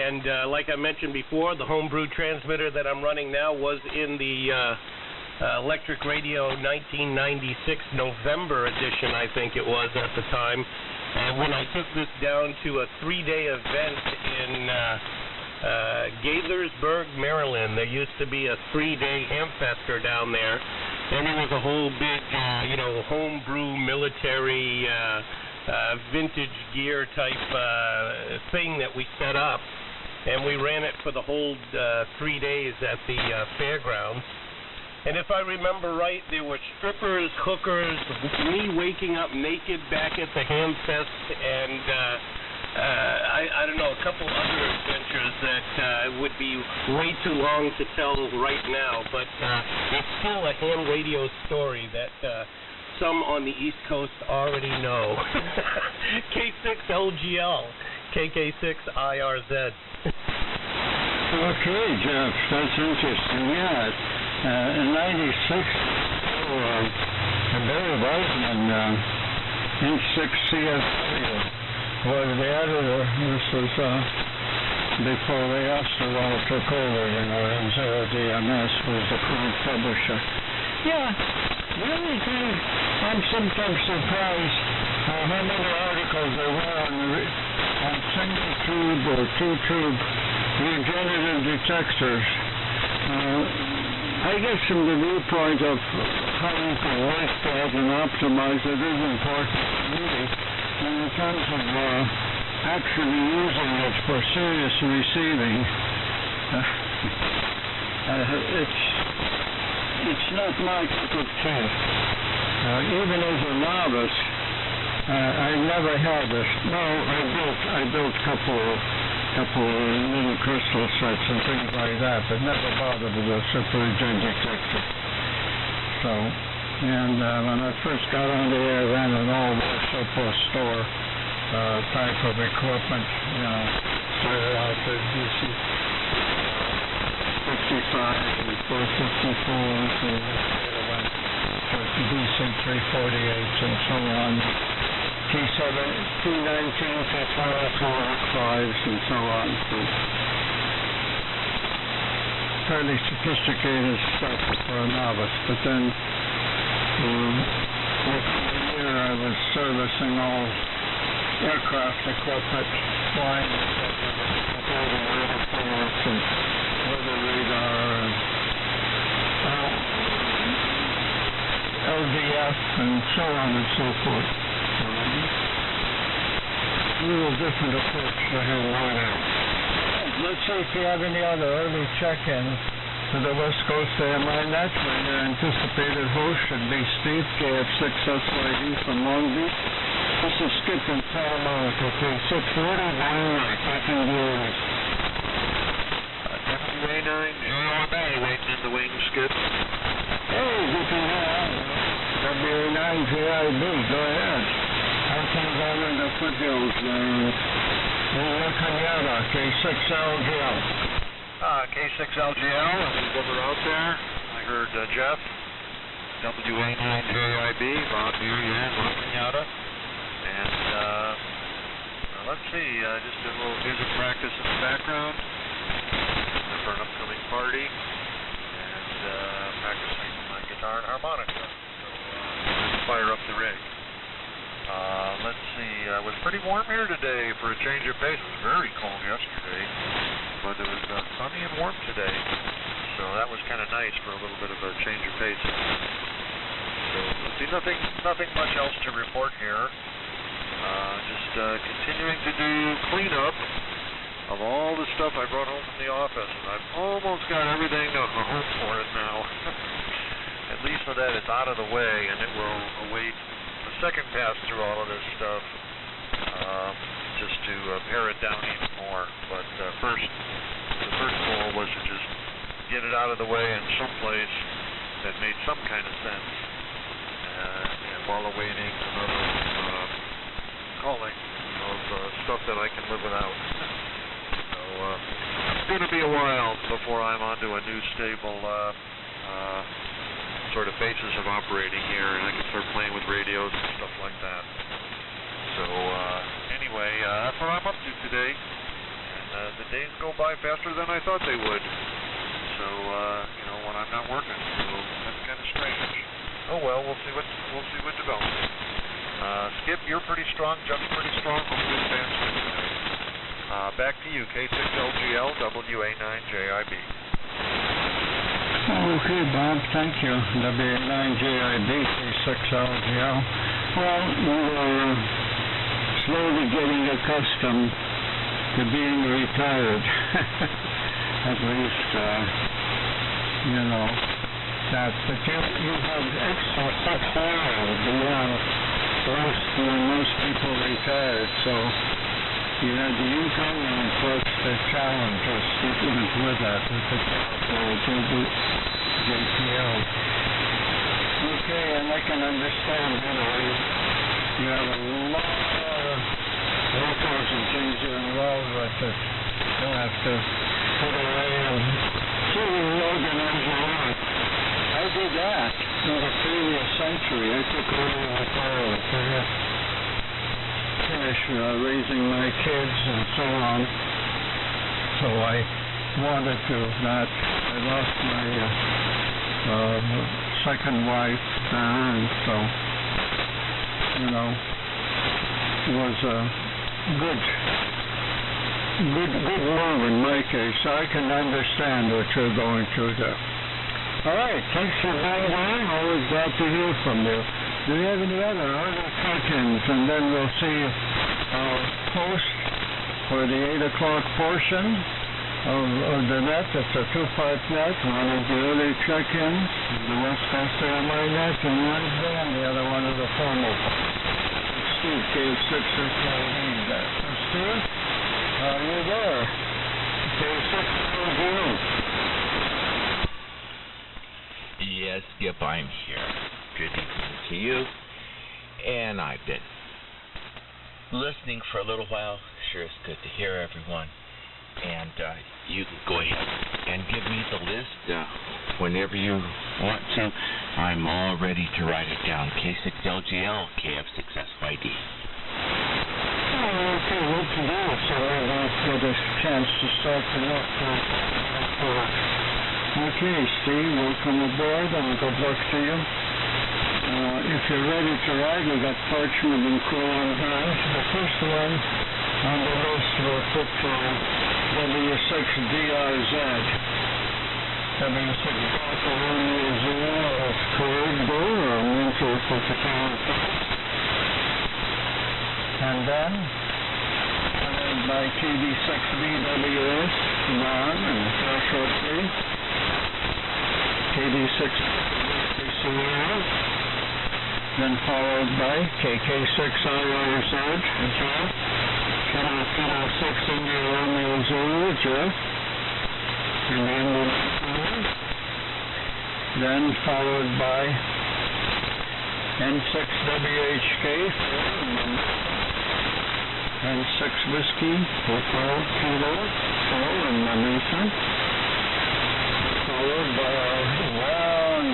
And like I mentioned before, the homebrew transmitter that I'm running now was in the Electric Radio 1996 November edition, I think it was at the time. And when I took this down to a 3-day event in Gaithersburg, Maryland, there used to be a 3-day Hamfester down there, and it was a whole big, homebrew military vintage gear type thing that we set up, and we ran it for the whole 3 days at the fairgrounds. And if I remember right, there were strippers, hookers, me waking up naked back at the Hamfest, and I don't know, a couple other adventures that would be way too long to tell right now, but it's still a ham radio story that some on the East Coast already know. K6LGL, KK6IRZ. Okay, Jeff, that's interesting. Yeah, in '96, Barry Weisman, N6 CSW, was the editor. This was before the Osterwald took over, and DMS was the current publisher. Yeah, really good. I'm sometimes surprised how many articles there were on single tube or two tube regenerative detectors. I guess from the viewpoint of how you can work that and optimize it is important, really. And in terms of actually using it for serious receiving, it's not my cup of tea. Even as a novice, I never had this. No, I built a couple little crystal sets and things like that, but never bothered with a super-regen detector. So, and when I first got on the air, ran an all-surplus store type of equipment, started out with DC 55 and 454s, and later went to DC 348s and so on. T7, T19, T12, and so on. So fairly sophisticated stuff for a novice. But then, within a year, I was servicing all aircraft equipment, flying equipment, including radar force and weather radar, and LDF, and so on and so forth. A little different approach to hand right out. Let's see if you have any other early check-ins to the West Coast AMI. Naturally, your anticipated host should be Steve, KF6SYD from Long Beach. This is Skip in Santa Monica, K640, taking viewers. WA9, waiting in the wings, Skip. Hey, good to hear. WA9, JIB, go ahead. How things are in the foothills there? Canada, K6LGL. K6LGL, over out there. I heard Jeff, WA9JIB, Bob here, Ron Canada. And let's see, just did a little music practice in the background for an upcoming party. And practicing my guitar and harmonica. So fire up the rig. Let's see, it was pretty warm here today for a change of pace. It was very cold yesterday, but it was sunny and warm today. So that was kind of nice for a little bit of a change of pace. So let's see, nothing much else to report here. Just continuing to do cleanup of all the stuff I brought home from the office. And I've almost got everything home for it now. At least so that it's out of the way, and it will await second pass through all of this stuff, just to pare it down even more. But the first goal was to just get it out of the way in some place that made some kind of sense, and while awaiting another calling of stuff that I can live without. So it's going to be a while before I'm onto a new stable sort of basis of operating here, and I can start playing with radios and stuff like that. So anyway, that's what I'm up to today. And the days go by faster than I thought they would. So, when I'm not working, so that's kind of strange. Oh well, we'll see what develops. Skip, you're pretty strong. Chuck's pretty strong. Hopefully the band's good tonight. Back to you, K6LGL, WA9JIB. Okay, Bob, thank you. WA9JIB, K6LGL. Well, we were slowly getting accustomed to being retired. At least, that. But you have extra 6 hours beyond most people retired, so you had the income and of course the challenges that went with that, with the JPL. Okay, and I can understand, you have a lot of records and things you're involved with it. You have to put away and organize your life. I did that in the previous century. I took over the fire to finish raising my kids and so on. So I wanted to not. I lost my second wife, and so, it was a good move in my case. I can understand what you're going through there. All right, thanks for being here. Always glad to hear from you. Do you have any other check-ins? And then we'll see our host for the 8 o'clock portion of the net. It's a 2-part net. One is the early check-ins, the West Coast AMI net, and Wednesday, and the other one is a formal part. Steve, K6 is calling that. So, Steve, are you there? K6 is you. Yes, Skip, I'm here. Good evening to you. And I've been listening for a little while. Sure, it's good to hear everyone. And you can go ahead and give me the list whenever you want to. I'm all ready to write it down. K6LGL, KF6SYD. Okay, what to do? So we'll get a chance to start the look for Okay, Steve, welcome aboard, and good luck to you. If you're ready to ride, we've got Parchment and Quill on hand. The first one on the list we'll put for W6DRZ. W6 Delta Romeo Zero, that's code blue, or mental for the town. And then, followed by TD6BWS, Ron and Joshua 3. KD6 PCR, then followed by KK6RRZ, Jeff, Kilo 6 India Romeo Zulu, Jeff, and then followed by N6WHK, N6 Whiskey, Hotel Kilo, Phil, and Manisa. Followed by our long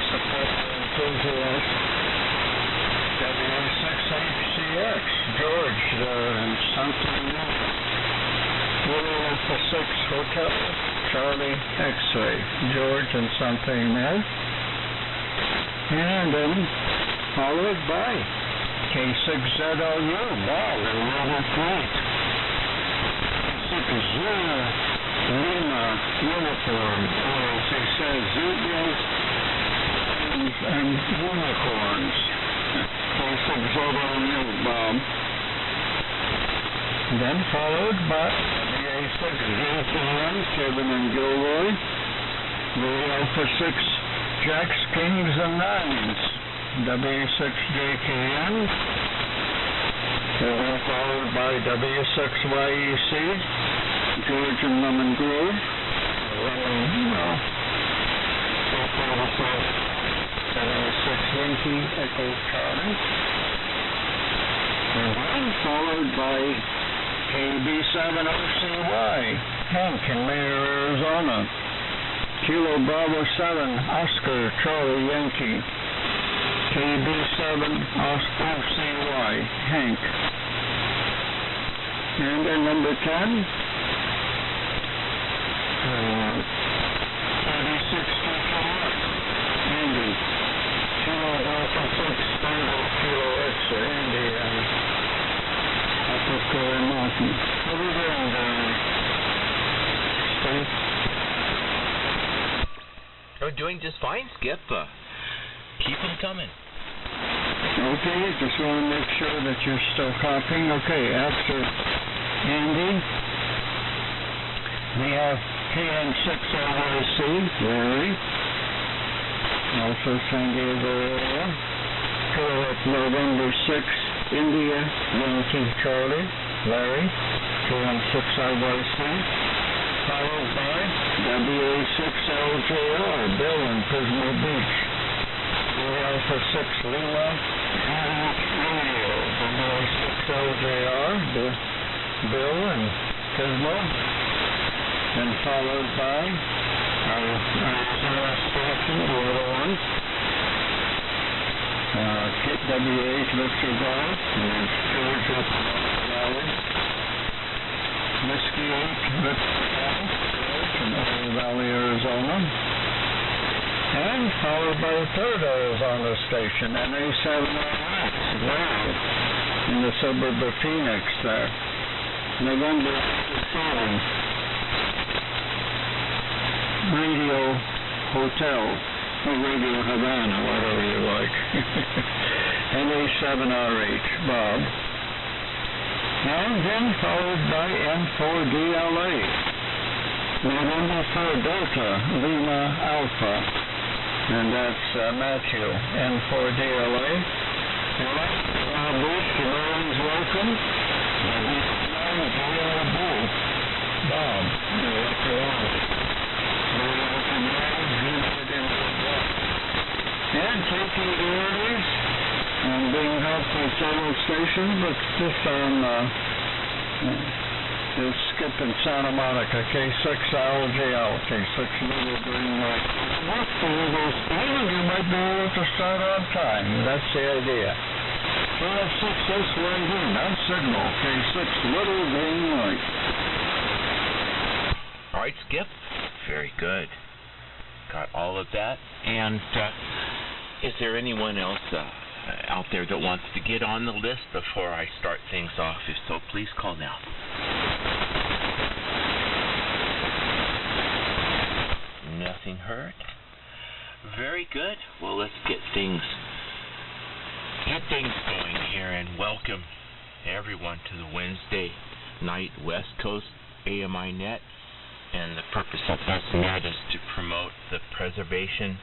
support enthusiast, W6HCX, George, and something else. William Alpha 6 Hotel, Charlie X-Ray, George and something else. And then followed by K6ZLU, wow, another great. K6Z. Lima uniform, or as he says, zebras and unicorns. K6ZLU, Bob. Then followed by the A6JKM, Kevin and Gilroy. The Alpha 6 Jacks, Kings, and Nines, W6JKM. Then followed by W6YEC. George and Lemon Grove. W6 Yankee Echo Charlie. And then followed by KB7OCY, Hank in Mayer, Arizona. Kilo Bravo 7, Oscar Charlie Yankee. KB7OCY, Hank. And then number 10, Andy. Kilo Alpha 6 Tango Kilo Extra. Andy, up at Curry Mountain. What are you doing there, Steve? Oh, doing just fine, Skip. Keep them coming. Okay, just want to make sure that you're still copying. Okay, after Andy, we have KN6LYC, Larry. Also San Diego area. Kilowatt November 6, India, Yankee Charlie, Larry, KN6LYC. Followed by WA6LJR, Bill in Pismo Beach. Alpha 6 Lima, Radio, WA6LJR, Bill in Pismo. And followed by our station, the other one. WH Victor Golf, and George up Valley. Whiskey 8 Victor Golf, from Orange Valley, Arizona. And followed by the third Arizona station, NA7RX, live in the suburb of Phoenix there. November 7th. Radio Hotel, or Radio Havana, whatever you like. NA7RH, Bob. And then followed by N4DLA. November 4 Delta, Lima Alpha. And that's Matthew, N4DLA. Bruce, the Marines welcome. Bob, and taking the orders and being helpful at several stations, but just on is Skip in Santa Monica, K6LGL, K6 Little Green Light. What's the little speed? You might be able to start on time. That's the idea. 5-6-S-Y-D, on signal, K6 Little Green Light. All right, Skip. Very good. Got all of that. And is there anyone else out there that wants to get on the list before I start things off? If so, please call now. Nothing heard. Very good. Well, let's get things going here, and welcome everyone to the Wednesday night West Coast AMI Net. And the purpose of this net is to promote the preservation,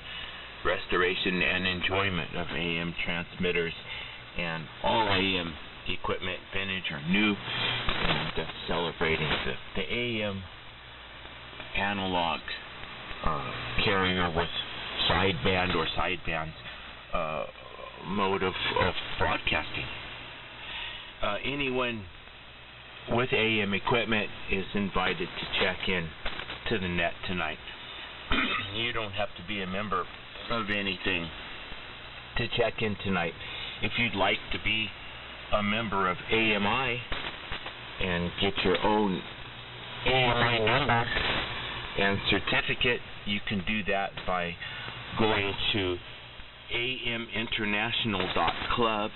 restoration, and enjoyment of AM transmitters and all AM equipment, vintage or new, and celebrating the AM analog carrier with sideband or sidebands mode of broadcasting. Anyone with AM equipment is invited to check in to the net tonight. You don't have to be a member of anything to check in tonight. If you'd like to be a member of AMI and get your own AMI number and certificate, you can do that by going to aminternational.club.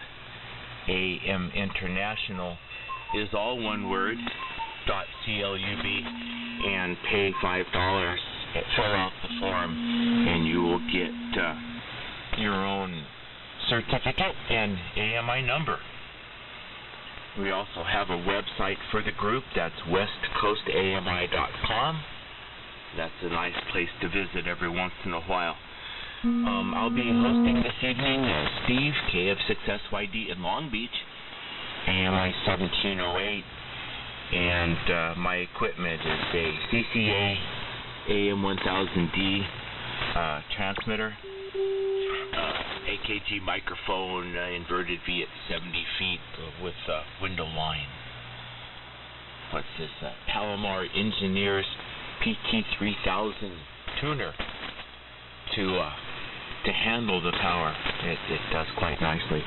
AM International is all one word, .club, and pay $5, fill out the form, and you will get your own certificate and AMI number. We also have a website for the group, that's westcoastami.com. That's a nice place to visit every once in a while. I'll be hosting this evening Steve, KF6SYD in Long Beach, AMI 1708, and my equipment is a CCA AM1000D transmitter, AKG microphone, inverted V at 70 feet with window line. What's this? Palomar Engineers PT3000 tuner to handle the power. It does quite nicely.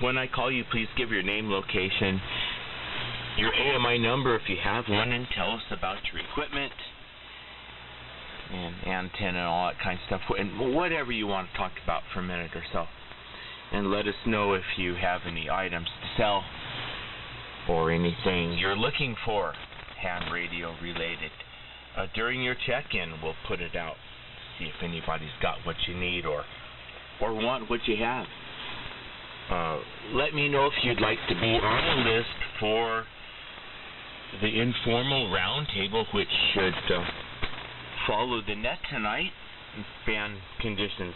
When I call you, please give your name, location, your AMI number if you have one, and tell us about your equipment and antenna and all that kind of stuff, and whatever you want to talk about for a minute or so. And let us know if you have any items to sell or anything you're looking for ham radio related. During your check-in, we'll put it out, see if anybody's got what you need or want what you have. Let me know if you'd like to be on the list for the informal roundtable, which should follow the net tonight. Fan conditions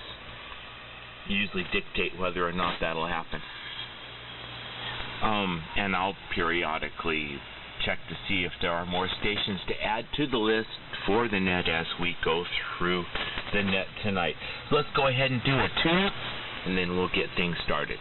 usually dictate whether or not that'll happen. And I'll periodically check to see if there are more stations to add to the list for the net as we go through the net tonight. So let's go ahead and do a tune-up, and then we'll get things started.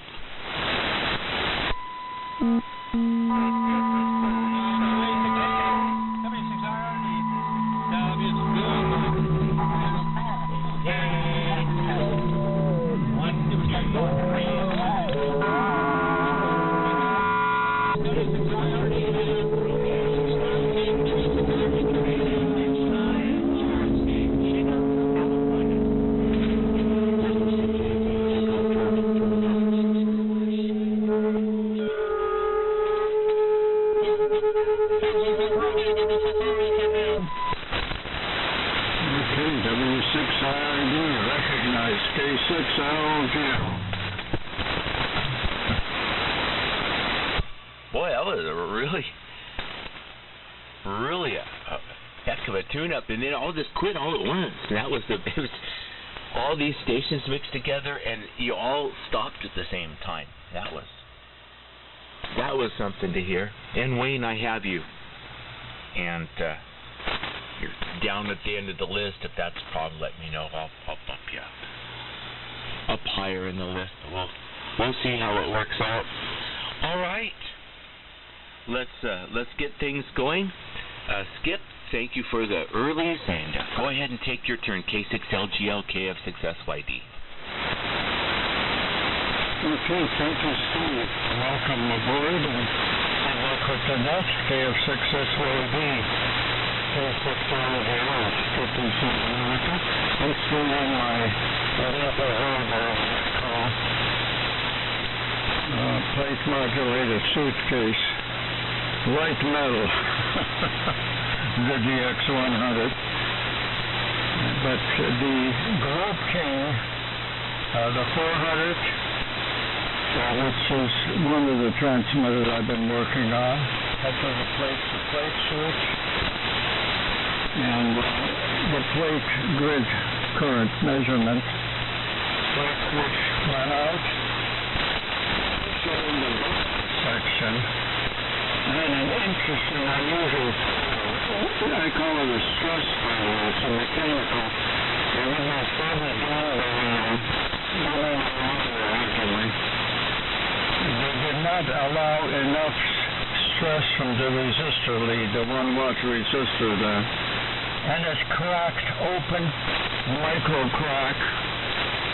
Boy, that was really a heck of a tune-up, and then all just quit all at once. And it was all these stations mixed together, and you all stopped at the same time. That was something to hear. And Wayne, I have you, and you're down at the end of the list. If that's a problem, let me know. I'll bump you up higher in the list. We'll see how it works out. All right. Let's get things going. Skip, thank you for the earlies, and go ahead and take your turn. K6LGL KF6SYD. Okay, thank you, Steve. Welcome aboard, and work with the net, KF6SYD, K6LGL, Skippy South America. I'm still on my plate modulated suitcase. Light metal, the DX100, but the Group King, the 400, which is one of the transmitters I've been working on, that was a plate-to-plate switch, and the plate grid current measurement, which went out, showing the section. And an interesting, unusual, I call it a stress valve. It's a mechanical. And when I further down actually, they did not allow enough stress from the resistor lead, the 1-watt resistor there. And it's cracked open, micro crack,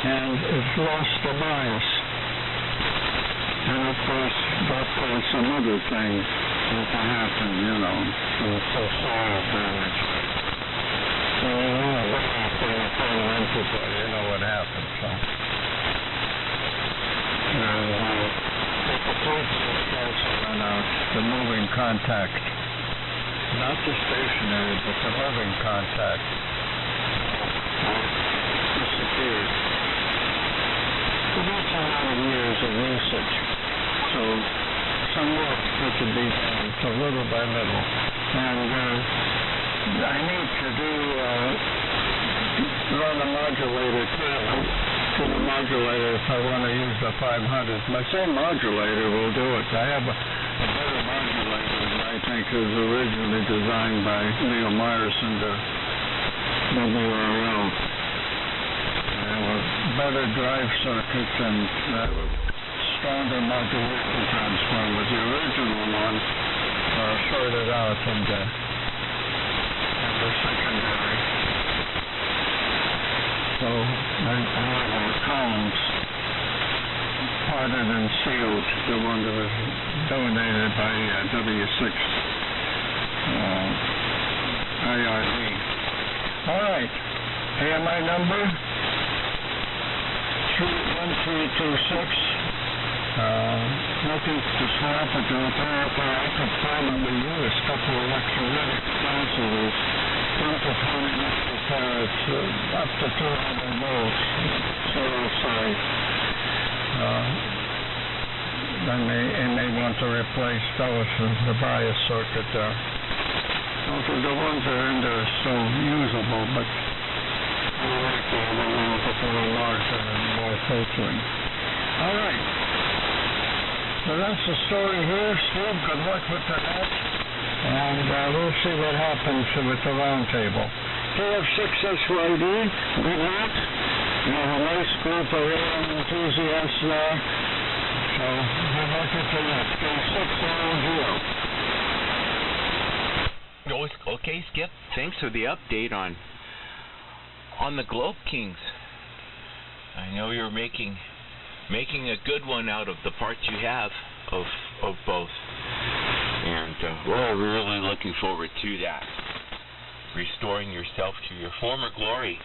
and it's lost the bias. And of course, that caused some other things that happened, some soil damage. So what happened, so. And the plates also went out, the moving contact. Not the stationary, but the moving contact. Disappeared. That's a lot of years of usage. So some work had to be done, so little by little. And I need to run a modulator to the modulator if I want to use the 500. My same modulator will do it. I have a better modulator that I think was originally designed by Leo Myerson to WRL. Better drive circuits and stronger modulation transformers. The original one shorted out in the secondary. So I have columns potted and sealed, the one that was donated by W6 IRD. All right, AMI number 1326. Nothing to swap or to repair, but I could probably use a couple of electrolytic capsules. Amplifying repairs up to 200 volts, zero side. Then they may want to replace those with the bias circuit there. Those are the ones that are in there so usable, but I like the other ones that are larger and more filtering. All right. So that's the story here. Steve, good luck with the net. And we'll see what happens with the roundtable. KF6SYD, good luck. You have a nice group of AM enthusiasts there. So good luck with the net. K600. Okay, Skip. Thanks for the update on the Globe Kings. I know you're making a good one out of the parts you have of both, and we're really looking forward to that. Restoring yourself to your former glory.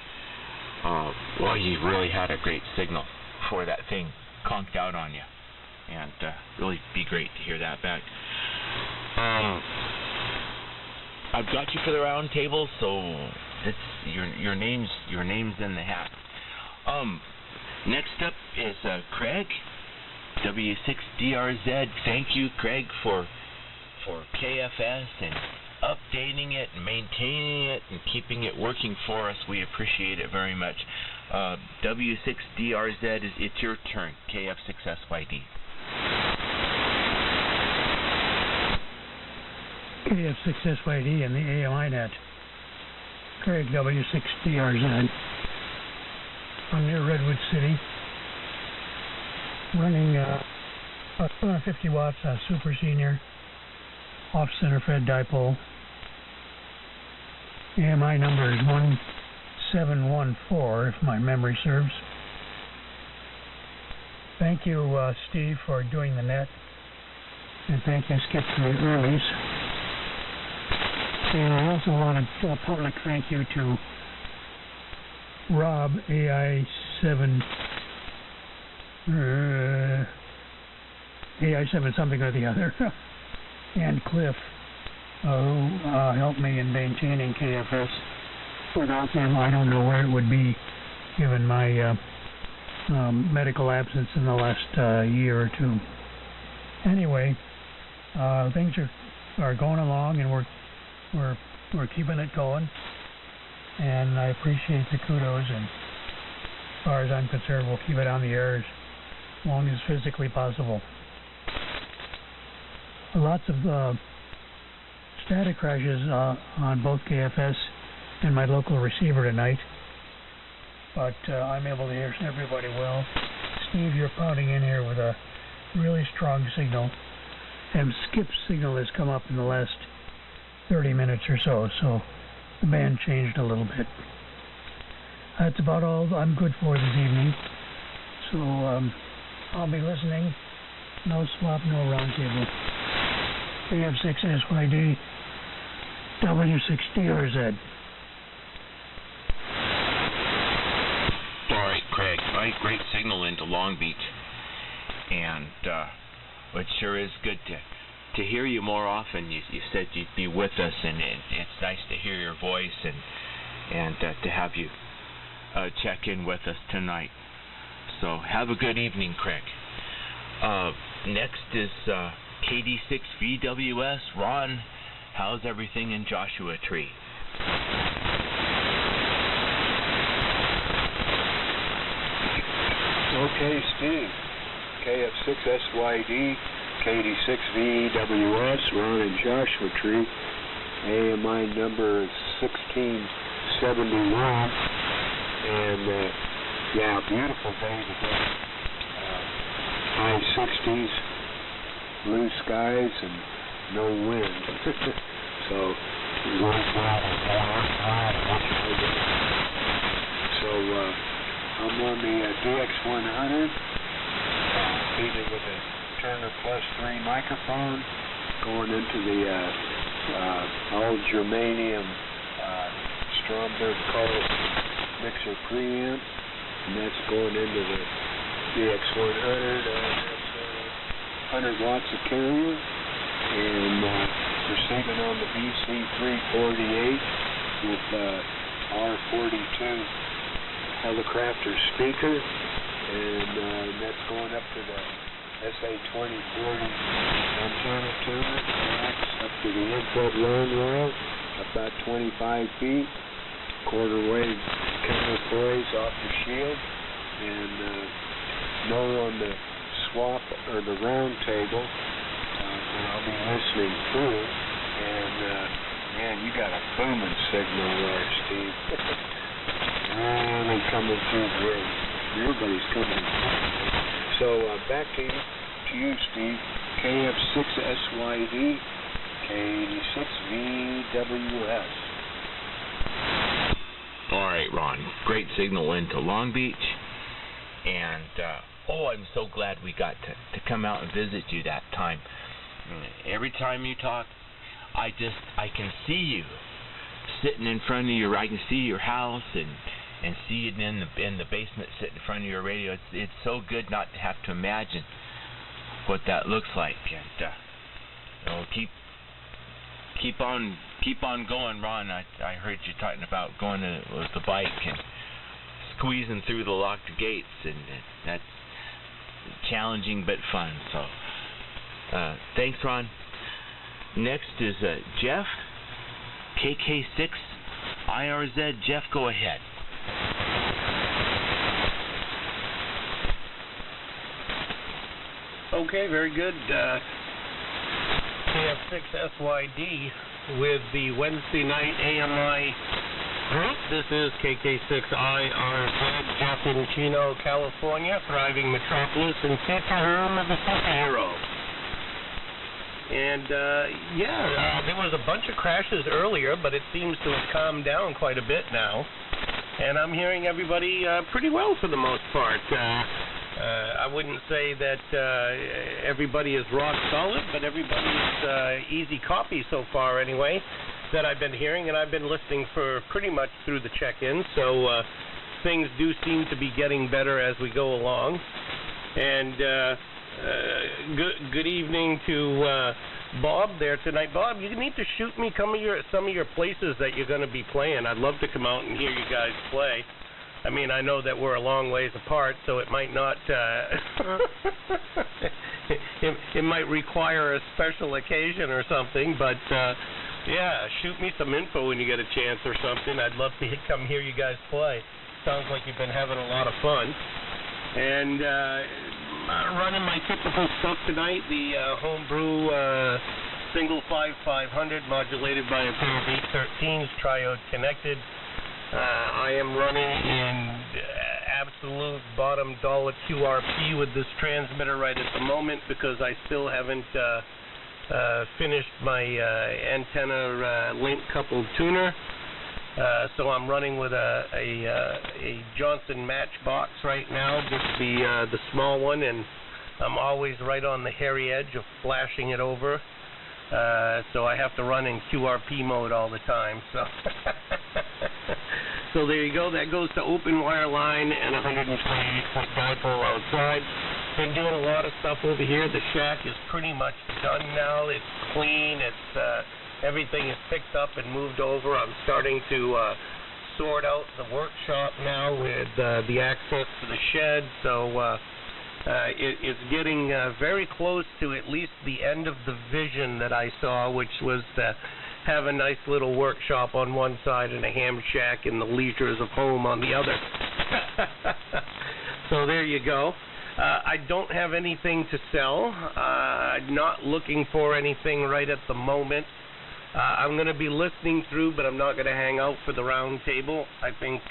Well, you really had a great signal before that thing conked out on you, and really be great to hear that back. I've got you for the round table, so it's your name's in the hat. Next up is Craig, W6DRZ. Thank you, Craig, for KFS and updating it and maintaining it and keeping it working for us. We appreciate it very much. W6DRZ, it's your turn. KF6SYD. KF6SYD and the AMI net. Craig, W6DRZ. I'm near Redwood City, running about 250 watts on Super Senior, off-center fed dipole. AMI number is 1714, if my memory serves. Thank you, Steve, for doing the net, and thank you, Skip, for the earlies. And I also want to do a public thank you to Rob, AI7 something or the other, and Cliff, who helped me in maintaining KFS. Without them, I don't know where it would be, given my medical absence in the last year or two. Anyway, things are going along, and we're keeping it going. And I appreciate the kudos, and as far as I'm concerned, we'll keep it on the air as long as physically possible. Lots of static crashes on both KFS and my local receiver tonight, but I'm able to hear everybody well. Steve, you're pounding in here with a really strong signal, and Skip's signal has come up in the last 30 minutes or so, so the band changed a little bit. That's about all I'm good for this evening. So I'll be listening. No swap, no roundtable. KF6SYD, W6DRZ. All right, Craig. Great signal into Long Beach, and it sure is good to hear you more often. You said you'd be with us, and it's nice to hear your voice and to have you check in with us tonight. So have a good evening, Craig. Next is KD6VWS. Ron, how's everything in Joshua Tree? Okay, Steve. KF6SYD, KD6VWS, Ron and Joshua Tree. AMI number is 1671. And, beautiful day today. High 60s, blue skies, and no wind. So, worthwhile outside and what you do. So, I'm on the DX100, feed it with a Turner Plus 3 microphone, going into the old germanium Stromberg Carl mixer preamp, and that's going into the DX100. That's 100 watts of carrier, and receiving on the BC348 with R42 Helicrafter speaker, and that's going up to the SA2040 antenna tuner, up to the input long rail, about 25 feet, quarter wave counterpoise off the shield, and no on the swap or the round table, and I'll be listening through, and man, you got a booming signal there, Steve. Really coming through good. Everybody's coming through. So back to you, Steve. KF6SYD, K86VWS. All right, Ron. Great signal into Long Beach. And, I'm so glad we got to come out and visit you that time. Every time you talk, I can see you sitting in front of I can see your house and see you in the basement sitting in front of your radio. It's so good not to have to imagine what that looks like. And keep on going, Ron. I heard you talking about going with the bike and squeezing through the locked gates, and that's challenging but fun. So thanks, Ron. Next is Jeff, KK6 IRZ. Jeff, go ahead. Okay, very good. KF6SYD with the Wednesday night AMI group. This is KK6IRZ, Jeff in Chino, California, thriving metropolis and future home of the superhero. And, there was a bunch of crashes earlier, but it seems to have calmed down quite a bit now. And I'm hearing everybody pretty well for the most part. I wouldn't say that everybody is rock solid, but everybody's easy copy so far anyway that I've been hearing, and I've been listening for pretty much through the check-in, so things do seem to be getting better as we go along. And good evening to Bob there tonight. Bob, you need to shoot me some of your places that you're going to be playing. I'd love to come out and hear you guys play. I mean, I know that we're a long ways apart, so it might not, it might require a special occasion or something, but, shoot me some info when you get a chance or something. I'd love to come hear you guys play. Sounds like you've been having a lot of fun. And, running my typical stuff tonight, the homebrew, single 5500 modulated by a pair of 813s, triode connected. I am running in absolute bottom dollar QRP with this transmitter right at the moment because I still haven't finished my antenna link coupled tuner. So I'm running with a Johnson Matchbox right now, just the small one, and I'm always right on the hairy edge of flashing it over. So I have to run in QRP mode all the time. So there you go. That goes to open wire line and 128-foot dipole outside. Been doing a lot of stuff over here. The shack is pretty much done now. It's clean. It's everything is picked up and moved over. I'm starting to sort out the workshop now with the access to the shed. So it's getting very close to at least the end of the vision that I saw, which was to have a nice little workshop on one side and a ham shack and the leisures of home on the other. So there you go. I don't have anything to sell. I'm not looking for anything right at the moment. I'm going to be listening through, but I'm not going to hang out for the round table. I think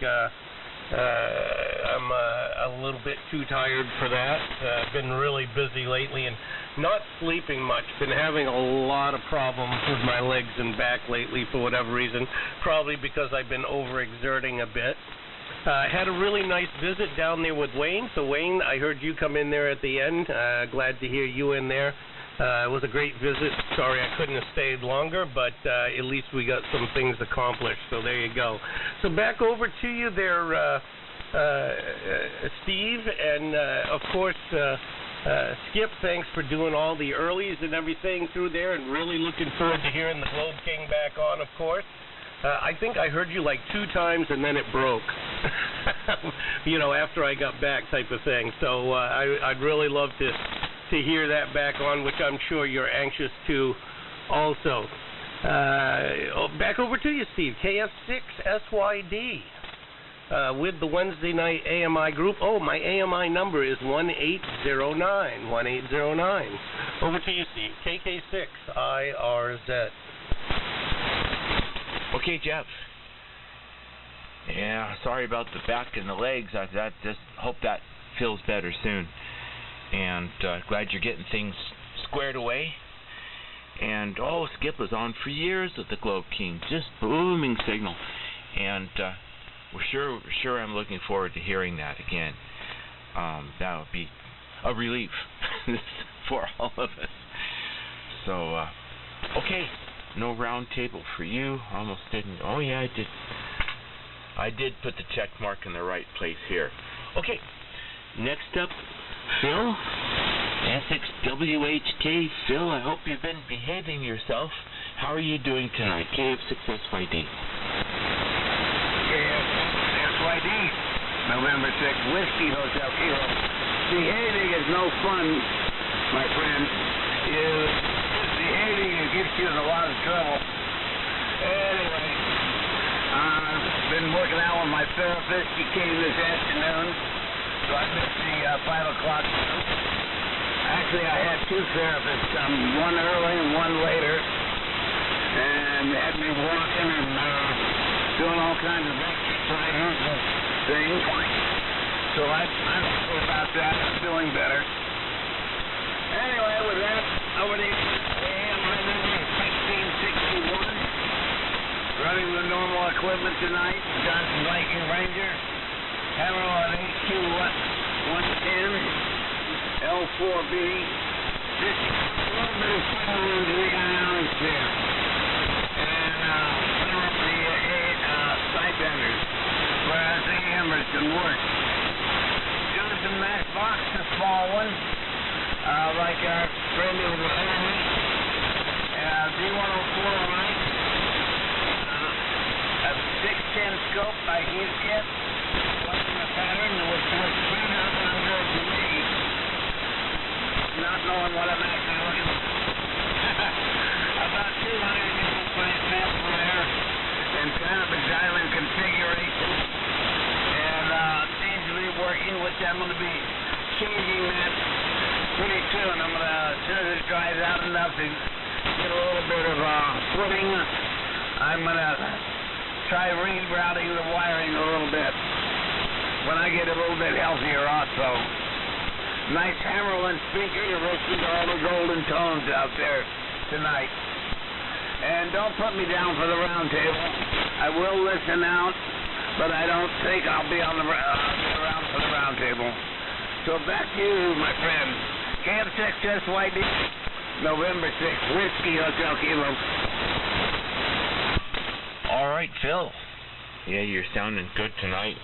I'm a little bit too tired for that. I've been really busy lately and not sleeping much. Been having a lot of problems with my legs and back lately for whatever reason. Probably because I've been overexerting a bit. Had a really nice visit down there with Wayne. So Wayne, I heard you come in there at the end. Glad to hear you in there. It was a great visit. Sorry I couldn't have stayed longer, but at least we got some things accomplished. So there you go. So back over to you there, Steve, and of course, Skip, thanks for doing all the earlies and everything through there, and really looking forward to hearing the Globe King back on, of course. I think I heard you like 2 times and then it broke, after I got back type of thing. So I'd really love to hear that back on, which I'm sure you're anxious to also. Back over to you, Steve. KF6SYD. With the Wednesday night AMI group. Oh, my AMI number is 1809. 1809. Over to you, Steve. KK6IRZ. Okay, Jeff. Yeah, sorry about the back and the legs. I just hope that feels better soon. And glad you're getting things squared away. And Skip was on for years with the Globe King, just booming signal. And we're sure I'm looking forward to hearing that again. That would be a relief for all of us. So, okay, no round table for you. Almost didn't. Oh yeah, I did. I did put the check mark in the right place here. Okay, next up, Phil. SXWHK. Phil, I hope you've been behaving yourself. How are you doing tonight? KF6SYD. KF6SYD. November 6th, Whiskey Hotel Kilo. Behaving is no fun, my friend. Behaving gets you in a lot of trouble. Anyway, I've been working out with my therapist. He came this afternoon, so I missed the 5 o'clock. Actually, I had 2 therapists, one early and one later, and they had me walking and doing all kinds of exercises and things. So I'm happy about that. I'm feeling better. Anyway, with that, over the AM, my number is 1661. Running the normal equipment tonight, Johnson Viking Ranger. Hammer on HQ 110. L4B. This is a little bit of fun in the islands there. And clear up the side benders where the hammers can work. Johnson Matchbox, a small one, like our friend over the enemy. D104 light. A 610 scope by Heathkit. Watching the pattern, which was 300 to me. Not knowing what I'm actually looking at. About 200 different sample there, and kind of a diamond configuration. And seems to be working, which I'm going to be changing that pretty soon. I'm going to, as soon as it dries out enough to get a little bit of footing, I'm going to try rerouting the wiring a little bit when I get a little bit healthier also. Nice Hammerlin speaker to listen to all the golden tones out there tonight. And don't put me down for the round table. I will listen out, but I don't think I'll be on the around for the round table. So back to you, my friend. KF6SYD, November 6th, Whiskey Hotel Kilo. All right, Phil. Yeah, you're sounding good tonight.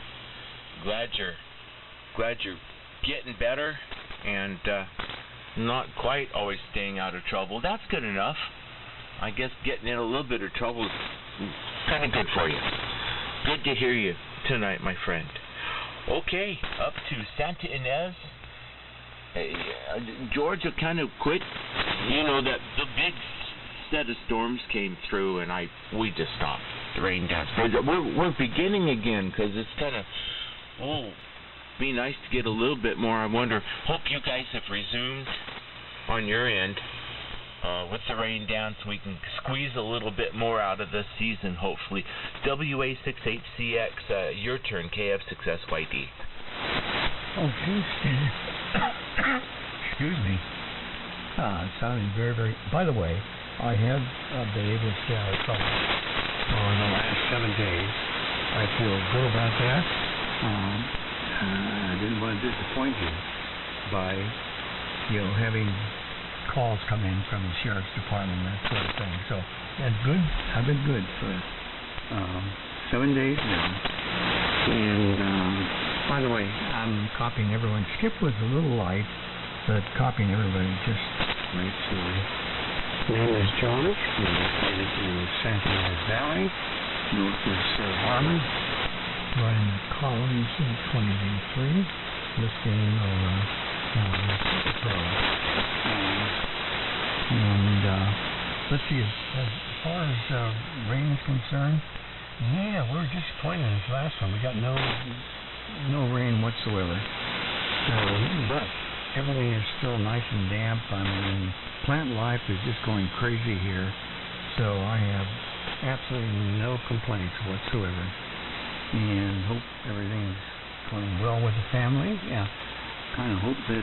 Glad you're getting better and not quite always staying out of trouble. That's good enough. I guess getting in a little bit of trouble is kind of good for you. Good to hear you tonight, my friend. Okay, up to Santa Ynez. Georgia kind of quit. That the big set of storms came through, and we just stopped. The rain down. We're beginning again because it's kind of be nice to get a little bit more. I wonder. Hope you guys have resumed on your end with the rain down, so we can squeeze a little bit more out of this season. Hopefully. WA68CX, your turn. KF6SYD. Okay, Steve. Excuse me. It's sounding very, very... By the way, I have been able to stay out of trouble for the last 7 days. I feel good about that. I didn't want to disappoint you by, having calls come in from the sheriff's department, that sort of thing. So that's good. I've been good for 7 days now. And by the way, I'm copying everyone. Skip was a little light, but copying everybody just right through. Name is George. We're located in San Diego Valley, north of Surf Harbor. Running the columns in 2083, listing over and let's see, as far as rain is concerned, we're disappointed in this last one. We got no rain whatsoever. So, but everything is still nice and damp. I mean, plant life is just going crazy here. So I have absolutely no complaints whatsoever. And hope everything's going well with the family. Yeah, kind of hope that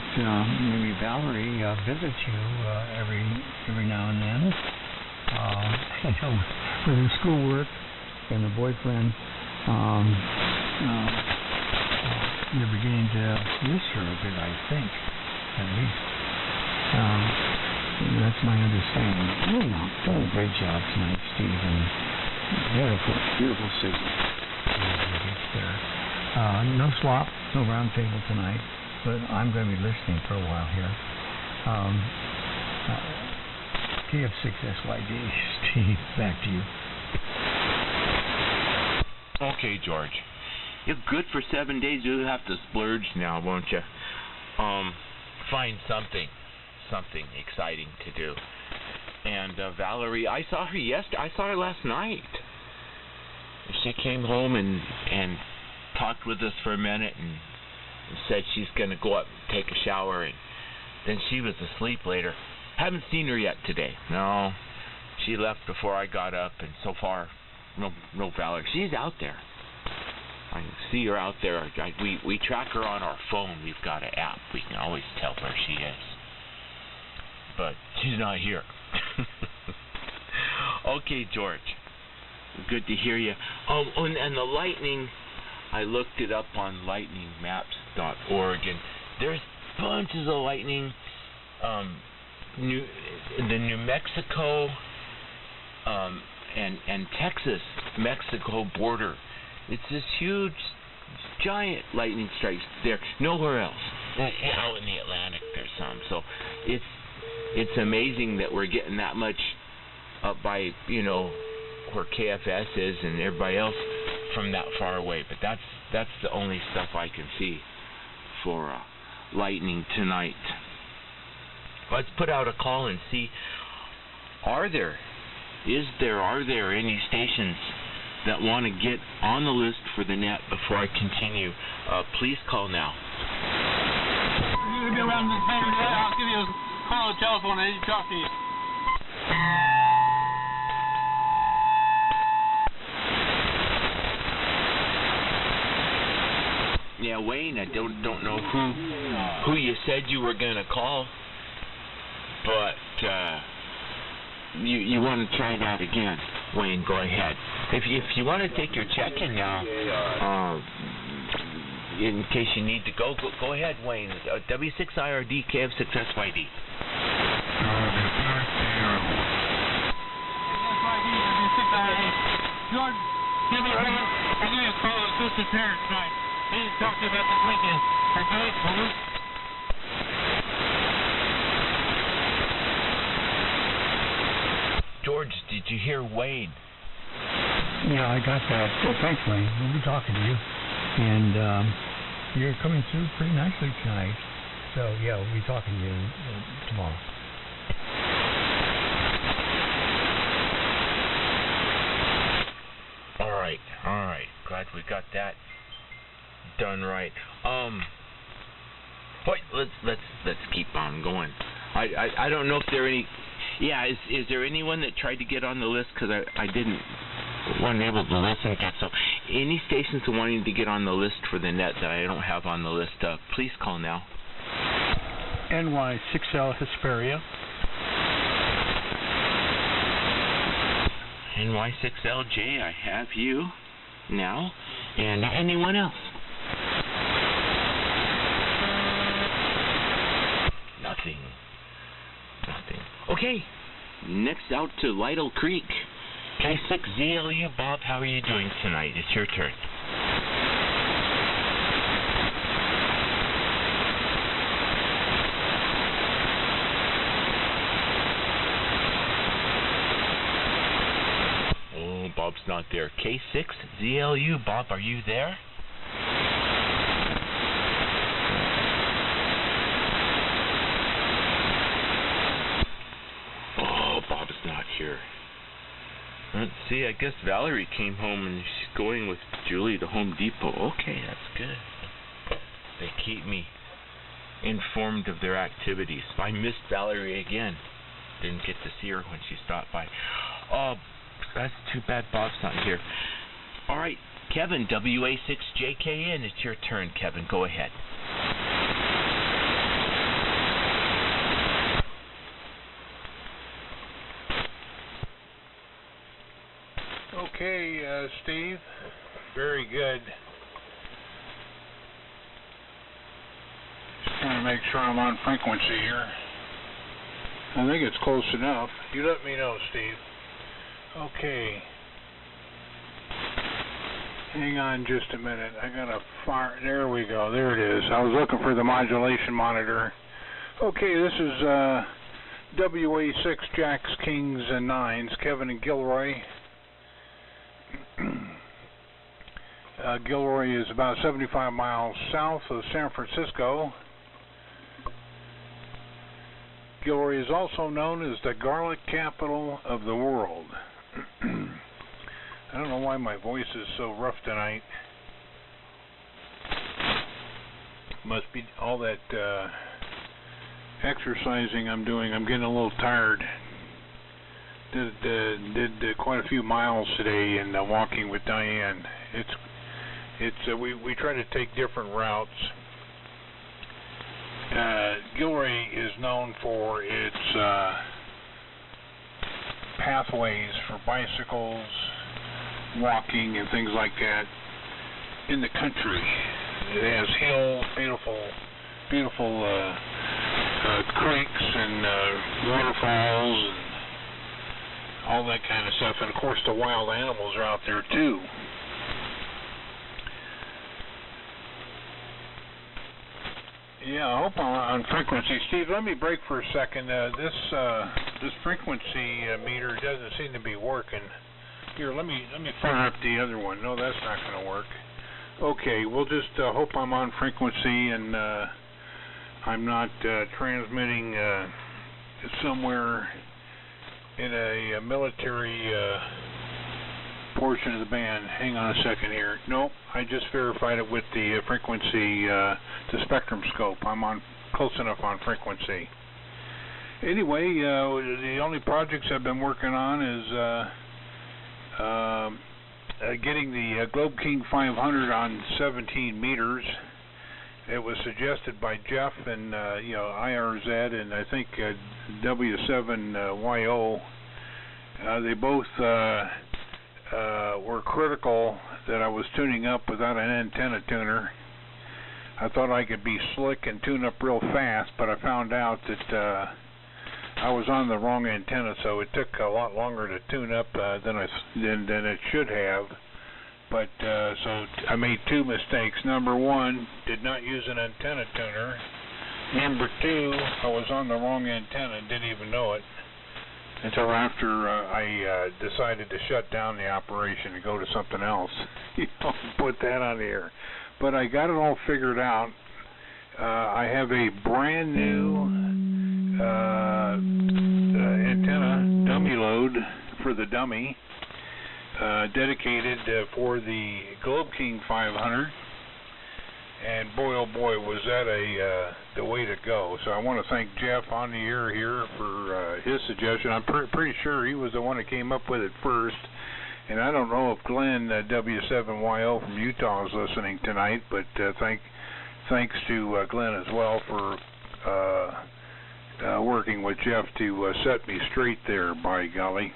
maybe Valerie visits you every now and then. With her schoolwork and the boyfriend, you're beginning to miss her a bit, I think, at least. That's my understanding. Done a great job tonight, Steve, and beautiful signal. No swap, no round table tonight, but I'm going to be listening for a while here. KF6SYD, Steve, back to you. Okay, George. You're good for 7 days. You'll have to splurge now, won't you? Find something exciting to do. And Valerie, I saw her last night. She came home and talked with us for a minute and said she's going to go up and take a shower, and then she was asleep later. Haven't seen her yet today. No, she left before I got up, and so far, no Valerie. She's out there. I see her out there. We track her on our phone. We've got an app. We can always tell where she is. But she's not here. Okay, George. Good to hear you. And the lightning, I looked it up on lightningmaps.org, and there's bunches of lightning. The New Mexico and Texas-Mexico border. It's this huge, giant lightning strikes there. Nowhere else. Out in the Atlantic, there's some. So it's amazing that we're getting that much up by where KFS is and everybody else from that far away. But that's the only stuff I can see for lightning tonight. Let's put out a call and see, are there any stations that want to get on the list for the net before I continue? Please call now. You're going to be around this time of day. I'll give you a call on the telephone and I need to talk to you. Yeah, Wayne, I don't know who you said you were going to call, but you want to try that again. Wayne, go ahead. If you want to take your check-in now, in case you need to go ahead, Wayne. W6IRD, KF6SYD. George, give me a call. I'll give you a call at Sister's parents tonight. I need to talk to you about this weekend. Okay, over. George, did you hear Wayne? Yeah, I got that. Well, thanks, Wayne. We'll be talking to you. And you're coming through pretty nicely tonight. So, yeah, we'll be talking to you tomorrow. All right. Glad we got that done right. Let's keep on going. I don't know if there are any. Yeah, is there anyone that tried to get on the list? Because I wasn't able to listen to it. So any stations wanting to get on the list for the net that I don't have on the list, please call now. NY6L Hesperia. NY6LJ, I have you now. And anyone else? Nothing. Okay. Next out to Lytle Creek. K6ZLU, Bob, how are you doing tonight? It's your turn. Oh, Bob's not there. K6ZLU, Bob, are you there? Bob's not here. Let's see, I guess Valerie came home and she's going with Julie to Home Depot. Okay, that's good. They keep me informed of their activities. I missed Valerie again. Didn't get to see her when she stopped by. Oh, that's too bad Bob's not here. All right, Kevin, WA6JKN, it's your turn, Kevin. Go ahead. Okay, Steve. Very good. Just trying to make sure I'm on frequency here. I think it's close enough. You let me know, Steve. Okay. Hang on just a minute. I got a fire. There we go. There it is. I was looking for the modulation monitor. Okay, this is WA6 Jacks, Kings, and Nines. Kevin and Gilroy. Gilroy is about 75 miles south of San Francisco. Gilroy is also known as the garlic capital of the world. I don't know why my voice is so rough tonight. Must be all that exercising I'm doing. I'm getting a little tired. Did quite a few miles today in walking with Diane. We try to take different routes. Gilroy is known for its pathways for bicycles, walking, and things like that in the country. It has hills, beautiful creeks and waterfalls and all that kind of stuff. And of course the wild animals are out there too. Yeah, I hope I'm on frequency. Steve, let me break for a second. This frequency meter doesn't seem to be working. Here, let me fire up the other one. No, that's not going to work. Okay, we'll just hope I'm on frequency and I'm not transmitting somewhere in a military portion of the band. Hang on a second here. Nope, I just verified it with the frequency, the spectrum scope. I'm on close enough on frequency. Anyway, the only projects I've been working on is getting the Globe King 500 on 17 meters. It was suggested by Jeff and IRZ and I think W7YO. They both were critical that I was tuning up without an antenna tuner. I thought I could be slick and tune up real fast, but I found out that I was on the wrong antenna, so it took a lot longer to tune up than it should have. But so I made two mistakes. Number one, did not use an antenna tuner. Number two, I was on the wrong antenna and didn't even know it until after I decided to shut down the operation and go to something else. Put that on the air. But I got it all figured out. I have a brand new antenna dummy load for the dummy, dedicated for the Globe King 500. And boy, oh boy, was that the way to go. So I want to thank Jeff on the air here for his suggestion. I'm pretty sure he was the one that came up with it first. And I don't know if Glenn, W7YO from Utah, is listening tonight, but thanks to Glenn as well for working with Jeff to set me straight there, by golly.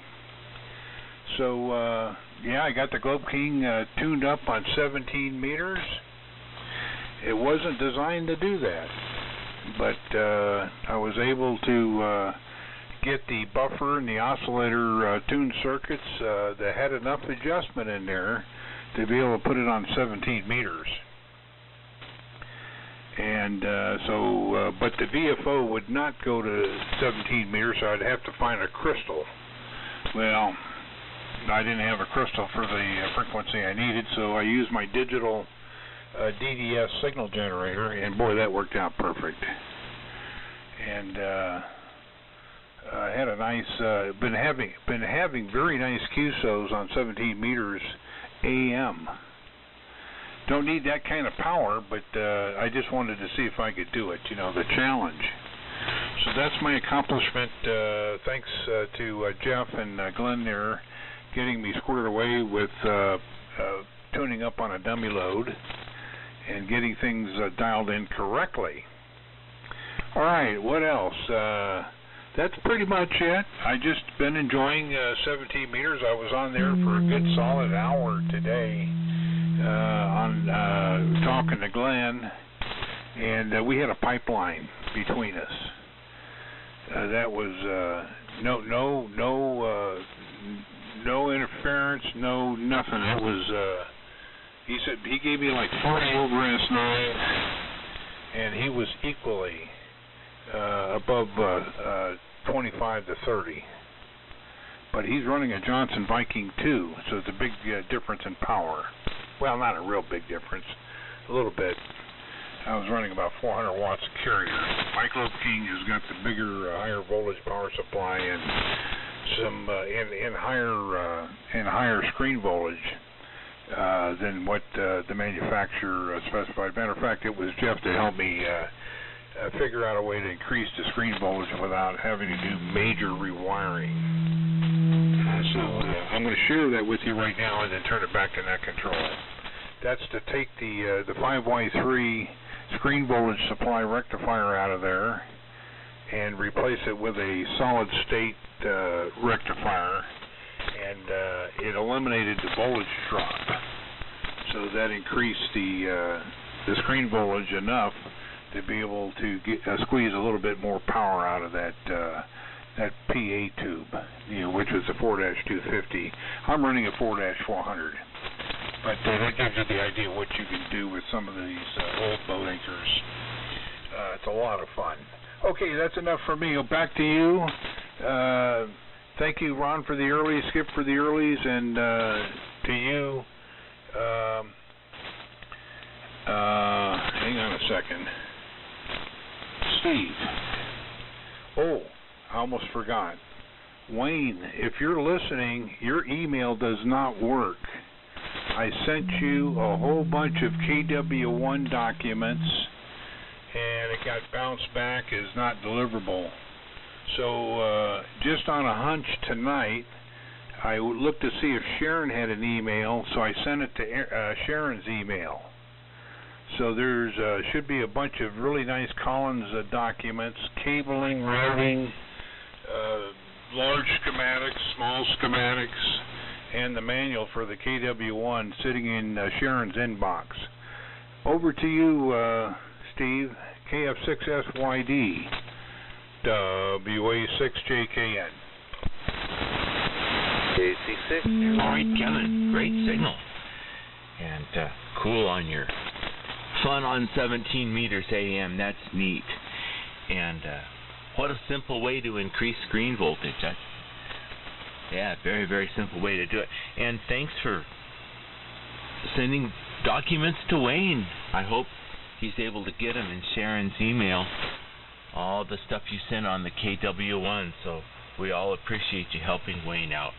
So, yeah, I got the Globe King tuned up on 17 meters. It wasn't designed to do that. but I was able to get the buffer and the oscillator tuned circuits that had enough adjustment in there to be able to put it on 17 meters. And but the VFO would not go to 17 meters, so I'd have to find a crystal. Well, I didn't have a crystal for the frequency I needed, so I used my digital DDS signal generator, and boy, that worked out perfect. And I had a nice, been having very nice QSOs on 17 meters AM. Don't need that kind of power, but I just wanted to see if I could do it, you know, the challenge. So that's my accomplishment, thanks to Jeff and Glenn there, getting me squared away with tuning up on a dummy load and getting things dialed in correctly. All right, what else? That's pretty much it. I just been enjoying 17 meters. I was on there for a good solid hour today on talking to Glenn, and we had a pipeline between us. That was no interference, no nothing. It was he said he gave me like 40 over S9, and he was equally above 25 to 30. But he's running a Johnson Viking 2, so it's a big difference in power. Well, not a real big difference, a little bit. I was running about 400 watts of carrier. Mike Loeb King has got the bigger, higher voltage power supply and some in higher screen voltage than what the manufacturer specified. Matter of fact, it was Jeff that helped me figure out a way to increase the screen voltage without having to do major rewiring. So I'm going to share that with you right now and then turn it back to net control. That's to take the 5Y3 screen voltage supply rectifier out of there and replace it with a solid state rectifier, and it eliminated the voltage drop. So that increased the screen voltage enough to be able to squeeze a little bit more power out of that PA tube, which was a 4-250. I'm running a 4-400, but that gives you the idea what you can do with some of these old boat anchors. It's a lot of fun. Okay, that's enough for me. Back to you. Thank you, Ron, for the earlies, Skip for the earlies, and to you. Hang on a second. Steve. Oh, I almost forgot. Wayne, if you're listening, your email does not work. I sent you a whole bunch of KW1 documents, and it got bounced back as not deliverable. So just on a hunch tonight, I looked to see if Sharon had an email, so I sent it to Sharon's email. So there's should be a bunch of really nice Collins documents, cabling, routing, large schematics, small schematics, and the manual for the KW1 sitting in Sharon's inbox. Over to you, Steve. KF6SYD, WA6JKN. KC6. All right, Kevin. Great signal. And cool on your fun on 17 meters AM. That's neat. And what a simple way to increase screen voltage. Yeah, very, very simple way to do it. And thanks for sending documents to Wayne. I hope he's able to get them in Sharon's email. All the stuff you sent on the KW1. So we all appreciate you helping Wayne out.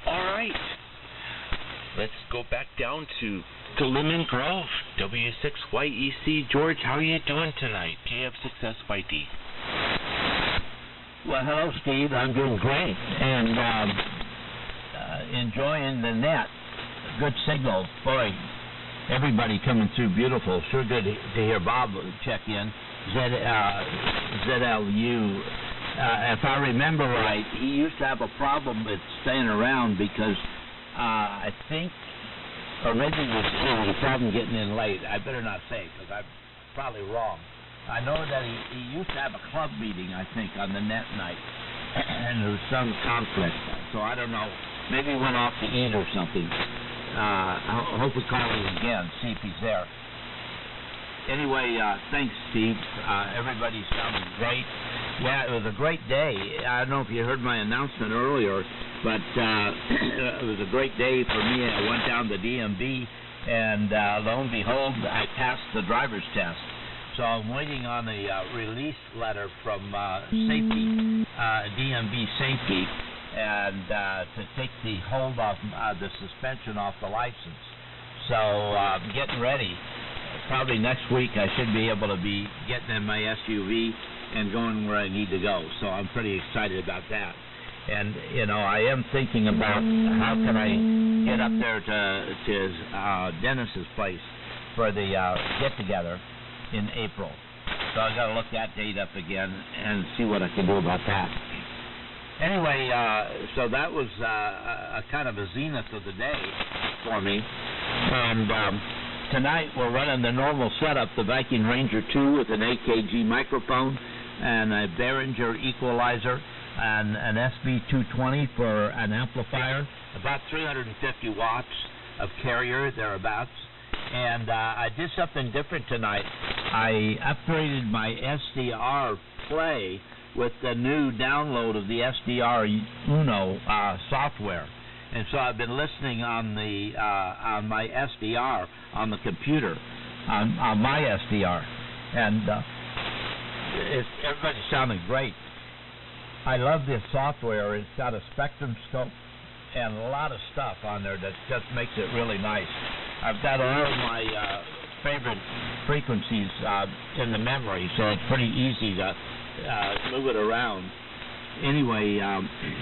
All right. Let's go back down to Lemon Grove, W6YEC. George, how are you doing tonight? KF6SYD. Well, hello, Steve. I'm doing great, and enjoying the net. Good signal. Boy, everybody coming through beautiful. Sure good to hear Bob check in. ZLU. If I remember right, he used to have a problem with staying around because I think, or maybe it was a problem getting in late. I better not say because I'm probably wrong. I know that he used to have a club meeting, I think, on the net night, and there was some conflict. So I don't know. Maybe he went off to eat or something. I hope we call him again, see if he's there. Anyway, thanks, Steve. Everybody sounded great. Yeah, it was a great day. I don't know if you heard my announcement earlier, but it was a great day for me. I went down to DMV, and lo and behold, I passed the driver's test. So I'm waiting on a release letter from safety, DMV safety, and to take the hold off, the suspension off the license. So I'm getting ready. Probably next week I should be able to be getting in my SUV and going where I need to go. So I'm pretty excited about that. And, you know, I am thinking about how can I get up there to Dennis's place for the get-together in April. So I got to look that date up again and see what I can do about that. Anyway, so that was a kind of a zenith of the day for me. And tonight we're running the normal setup, the Viking Ranger 2 with an AKG microphone and a Behringer equalizer and an SB220 for an amplifier, about 350 watts of carrier, thereabouts. And I did something different tonight. I upgraded my SDR Play with the new download of the SDR Uno software. And so I've been listening on the on my SDR on the computer, on my SDR. And everybody's sounding great. I love this software. It's got a spectrum scope and a lot of stuff on there that just makes it really nice. I've got all of my favorite frequencies in the memory, so it's pretty easy to move it around. Anyway,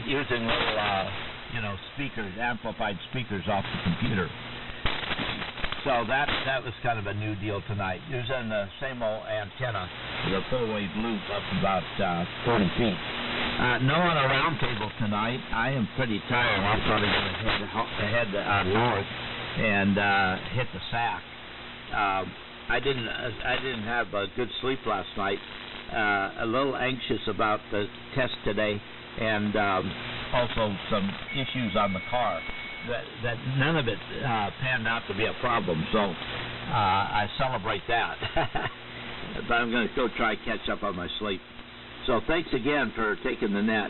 using little, speakers, amplified speakers off the computer. So that was kind of a new deal tonight. Using the same old antenna, the full-wave loop up about 40 feet. No on a round table tonight. I am pretty tired. I'm probably going to head north and hit the sack. I didn't have a good sleep last night. A little anxious about the test today, and also some issues on the car. That none of it panned out to be a problem, so I celebrate that. But I'm going to go try catch up on my sleep. So thanks again for taking the net.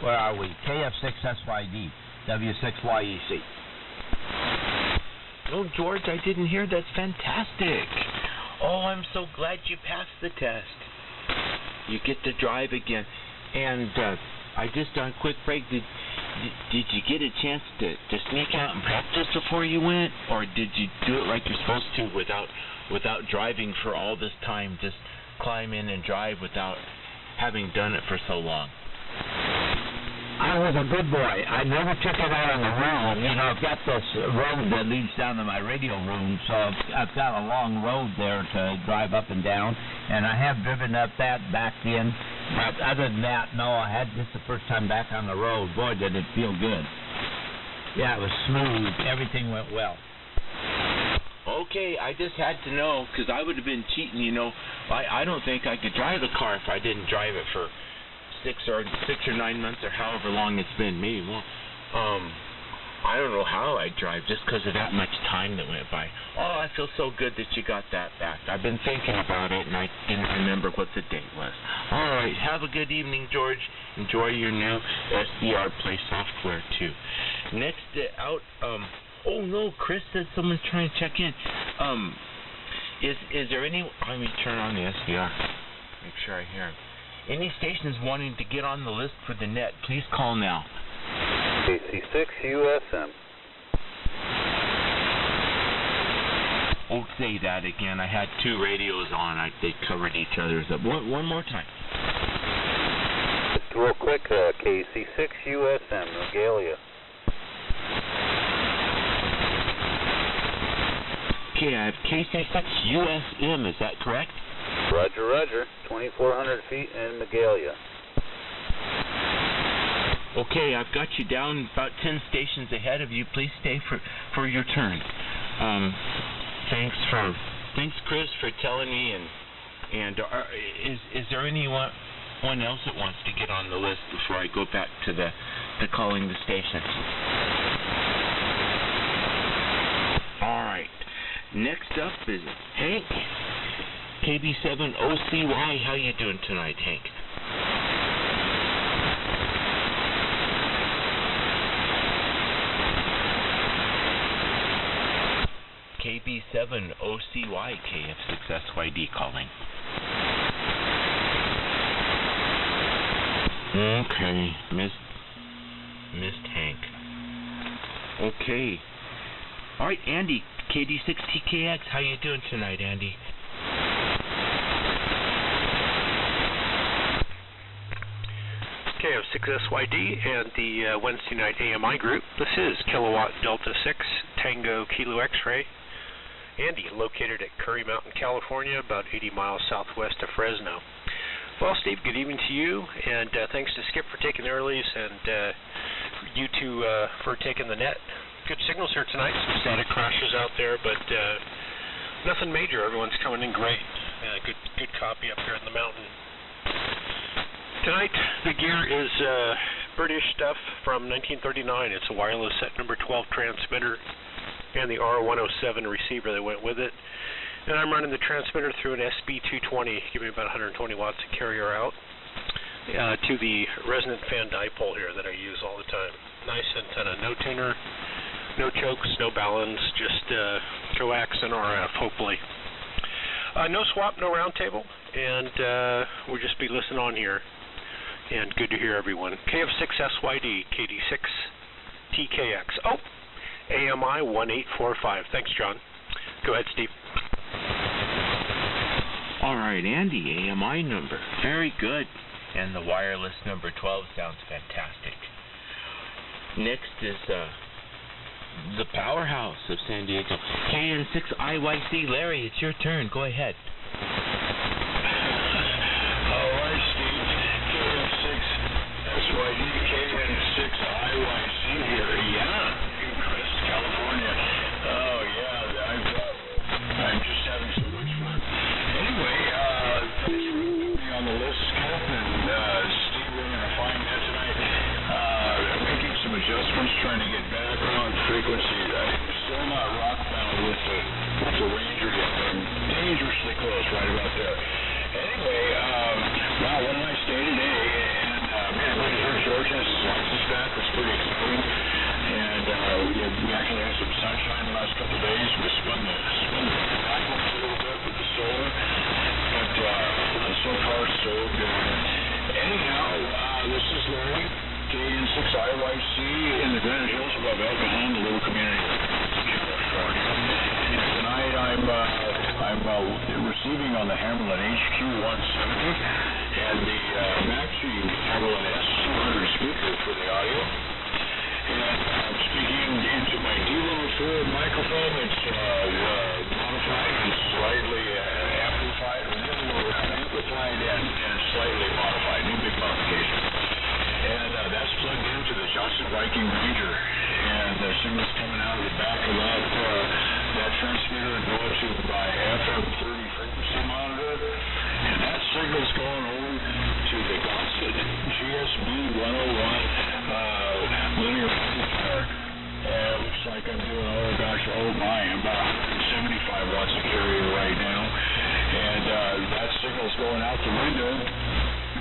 Where are we? KF6SYD, W6YEC. Oh, George, I didn't hear. That's fantastic. Oh, I'm so glad you passed the test. You get to drive again. And I just on quick break, did you get a chance to sneak out and practice before you went? Or did you do it like you're supposed to without driving for all this time? Just climb in and drive without having done it for so long? I was a good boy. I never took it out on the road. I've got this road that leads down to my radio room, so I've got a long road there to drive up and down, and I have driven up that, backed in. But other than that, no, I had this the first time back on the road. Boy, did it feel good. Yeah, it was smooth. Everything went well. Okay, I just had to know, because I would have been cheating, I don't think I could drive the car if I didn't drive it for 6 or 9 months or however long it's been. Maybe more. I don't know how I drive just because of that much time that went by. Oh, I feel so good that you got that back. I've been thinking about it, and I didn't remember what the date was. All right, have a good evening, George. Enjoy your new SDR Play software, too. Next out, oh, no, Chris said someone's trying to check in. Is there any... Let me turn on the SDR. Make sure I hear him. Any stations wanting to get on the list for the net, please call now. KC6USM. Oh, say that again. I had 2 radios on. They covered each other's up. One more time. Just real quick, KC6USM, Magalia. Okay, I have KC6USM. Is that correct? Roger, roger. 2,400 feet in Magalia. Okay, I've got you down about 10 stations ahead of you. Please stay for your turn. Thanks for Thanks, Chris, for telling me. And is there anyone else that wants to get on the list before I go back to calling the station? All right. Next up is Hank, KB7OCY. How you doing tonight, Hank? KB7OCY, KF6SYD calling. Okay, missed Hank. Okay. All right, Andy, KD6TKX, how you doing tonight, Andy? KF6SYD and the Wednesday night AMI group. This is Kilowatt Delta 6 Tango Kilo X-Ray. Andy, located at Curry Mountain, California, about 80 miles southwest of Fresno. Well, Steve, good evening to you, and thanks to Skip for taking the earlies, and you two for taking the net. Good signals here tonight. Some static crashes out there, but nothing major. Everyone's coming in great. Good copy up here in the mountain. Tonight, the gear is British stuff from 1939. It's a wireless set number 12 transmitter and the R107 receiver that went with it. And I'm running the transmitter through an SB220, giving me about 120 watts of carrier out, to the resonant fan dipole here that I use all the time. Nice antenna, no tuner, no chokes, no balance, just coax and RF, hopefully. No swap, no roundtable, and we'll just be listening on here. And good to hear everyone. KF6SYD, KD6TKX. Oh, AMI 1845. Thanks, John. Go ahead, Steve. All right, Andy, AMI number. Very good. And the wireless number 12 sounds fantastic. Next is the powerhouse of San Diego. KN6IYC. Larry, it's your turn. Go ahead. All right, Steve. KN6SYD, KN6IYC here. Yeah. California. Oh yeah, I'm just having so much fun. Anyway, thanks for putting me on the list, Skip, and Steve, we're going to find that tonight. I'm making some adjustments, trying to get background frequency. I'm still not rock bound with the Ranger yet, but I'm dangerously close, right about there. Anyway, wow, what a nice day today, and man, good to hear George's license back. It's pretty exciting. And we actually had some sunshine the last couple of days. We spun the backwards a little bit with the solar, but so far so good. Anyhow, this is Larry, KN6IYC in the Granite Hills above El Cajon, the little community of California. And tonight I'm receiving on the Hammerlin HQ170 and the Maxi Hammerlin S200 speaker for the audio. And I'm speaking into my D-Low 4 microphone. It's modified and slightly amplified, or amplified and slightly modified. No big modification. And that's plugged into the Johnson Viking Ranger. And the signal's coming out of the back of that transmitter and going to my FM30 frequency monitor. And that signal's going over to the Gosset GSB101 linear amplifier. It looks like I'm doing, I'm about 175 watts of carrier right now. And that signal's going out the window,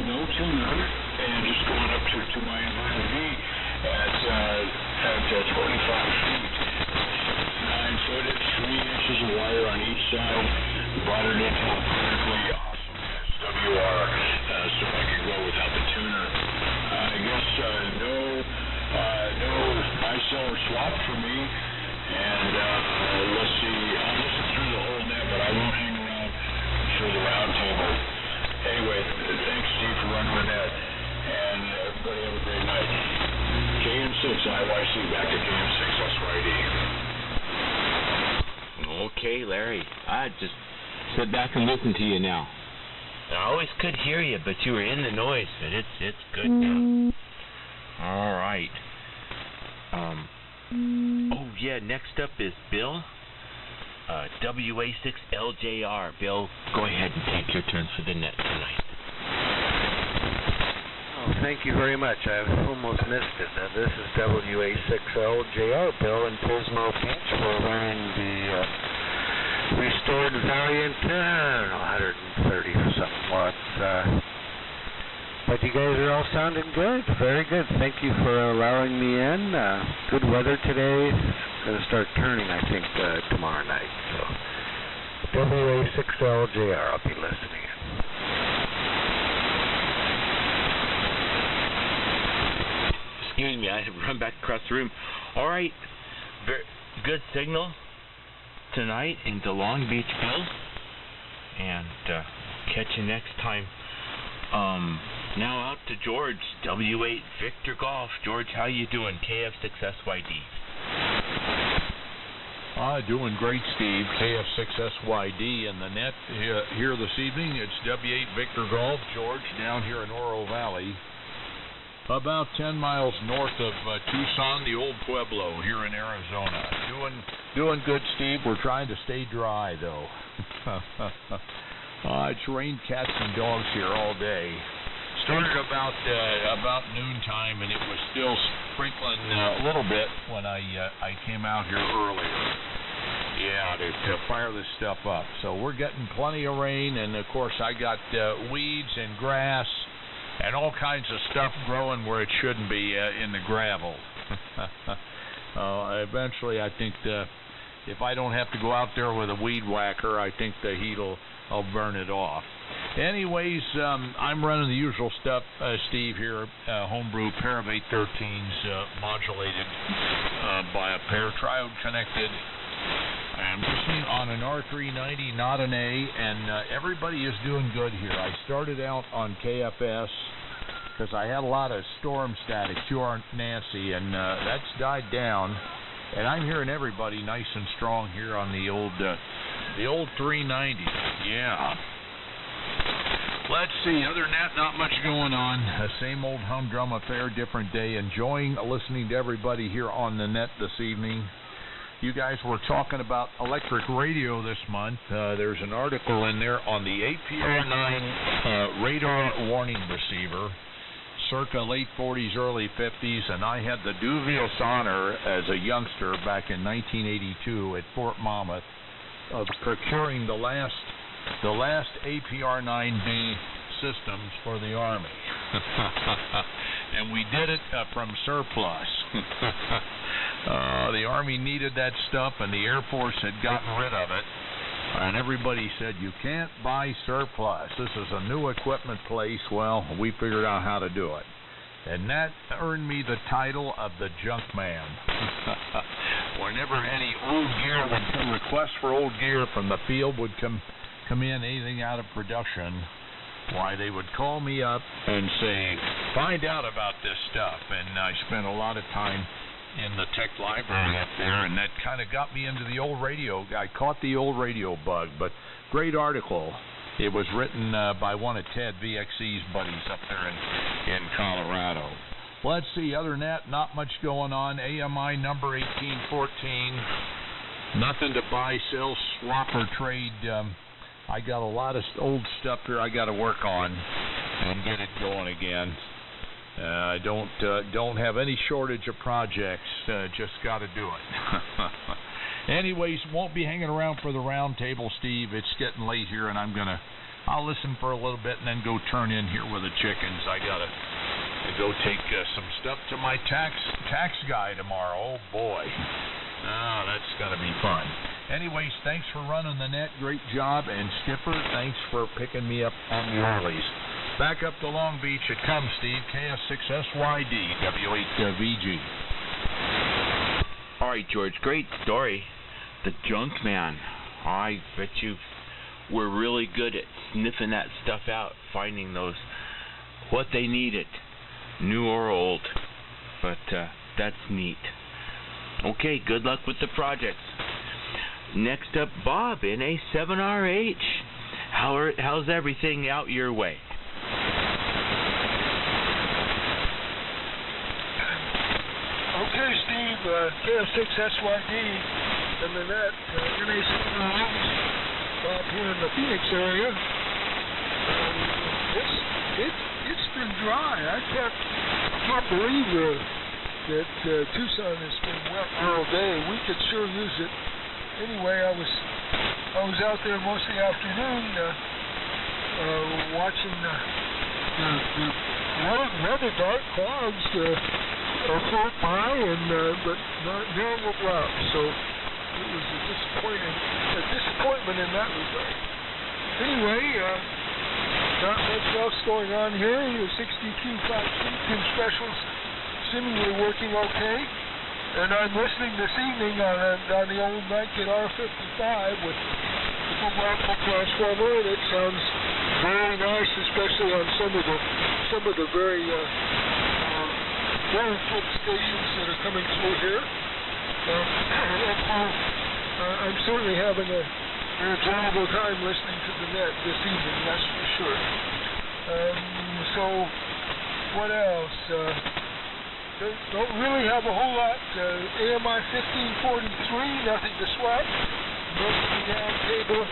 no tuner, and just going up to my inverter V at 25 feet. 9 footage, 3 inches of wire on each side, brought it into a perfectly awesome SWR, so I can go without the tuner. I guess no buy-seller swap for me, and let's see, I'll listen through the whole net, but I won't hang around for the round table. Anyway, thanks, Steve, for running the net, and everybody have a great night. KN6IYC, back to KN6SYD. Okay, Larry, I just sit back and listen to you now. I always could hear you, but you were in the noise, but it's good now. All right. Oh, yeah, next up is Bill. WA6LJR. Bill, go ahead and take your turn for the net tonight. Oh, thank you very much. I've almost missed it. This is WA6LJR, Bill in Pismo Beach. We're running the restored Valiant, 130 or something watts. But you guys are all sounding good. Very good. Thank you for allowing me in. Good weather today. It's going to start turning, I think, tomorrow night. So, WA6LJR, I'll be listening in. Excuse me, I have run back across the room. All right, very good signal tonight into Long Beach, Bill. And catch you next time. Now out to George, W8 Victor Golf. George, how you doing? KF6SYD. Doing great, Steve. KF6SYD in the net here this evening. It's W8 Victor Golf, George, down here in Oro Valley, about 10 miles north of Tucson, the old Pueblo here in Arizona. Doing good, Steve. We're trying to stay dry, though. It's rained cats and dogs here all day. Started about noontime, and it was still sprinkling a little bit when I came out here earlier. Yeah, to fire this stuff up. So we're getting plenty of rain, and of course I got weeds and grass and all kinds of stuff growing where it shouldn't be in the gravel. Eventually, I think if I don't have to go out there with a weed whacker, I think the heat'll I'll burn it off. Anyways, I'm running the usual stuff, Steve, here, homebrew pair of 813s, modulated by a pair, triode connected. I'm listening on an R390, not an A, and everybody is doing good here. I started out on KFS because I had a lot of storm static, QR Nancy, and that's died down. And I'm hearing everybody nice and strong here on the old 390. Yeah. Let's see. Other than that, not much going on. Same old humdrum affair, different day. Enjoying listening to everybody here on the net this evening. You guys were talking about electric radio this month. There's an article in there on the APR-9 radar warning receiver, circa late 40s, early 50s, and I had the dubious honor as a youngster back in 1982 at Fort Monmouth of procuring the last APR-9B systems for the Army. And we did it from surplus. The Army needed that stuff, and the Air Force had gotten rid of it. And everybody said, you can't buy surplus. This is a new equipment place. Well, we figured out how to do it. And that earned me the title of the junk man. Whenever any old gear would come, requests for old gear from the field would come in, anything out of production, why, they would call me up and say, find out about this stuff. And I spent a lot of time in the tech library up there, and that kind of got me into the old radio. I caught the old radio bug, but great article. It was written by one of Ted VXC's buddies up there in Colorado. Let's see, other than that, not much going on. AMI number 1814. Nothing to buy, sell, swap, or trade. I got a lot of old stuff here I got to work on and get it going again. I don't have any shortage of projects. Just got to do it. Anyways, won't be hanging around for the round table, Steve. It's getting late here, and I'll listen for a little bit and then go turn in here with the chickens. I gotta go take some stuff to my tax guy tomorrow. Oh boy, that's gonna be fun. Anyways, thanks for running the net. Great job, and Skipper, thanks for picking me up on the earlies. Back up to Long Beach it comes, Steve. KF6SYD, W8VG. All right, George, great story. The junk man. I bet you were really good at sniffing that stuff out, finding those, what they needed, new or old. But that's neat. Okay, good luck with the projects. Next up, Bob in a 7RH. How's everything out your way? Okay, Steve, KF6SYD. and the net, NA7RH, up here in the Phoenix area. It's been dry. I can't believe that Tucson has been wet all day. We could sure use it. Anyway, I was out there most of the afternoon watching the rather dark clouds float by, but no drops. So it was a disappointment in that regard. Anyway, not much else going on here. The 62 Fox 10 specials seemingly working okay. And I'm listening this evening on the old Nike R55 with the Marvel transformer, and it sounds very nice, especially on some of the very full stations that are coming through here. I'm certainly having an enjoyable time listening to the net this evening, that's for sure. So, what else? Don't really have a whole lot. AMI 1543, nothing to sweat. Broken down cable.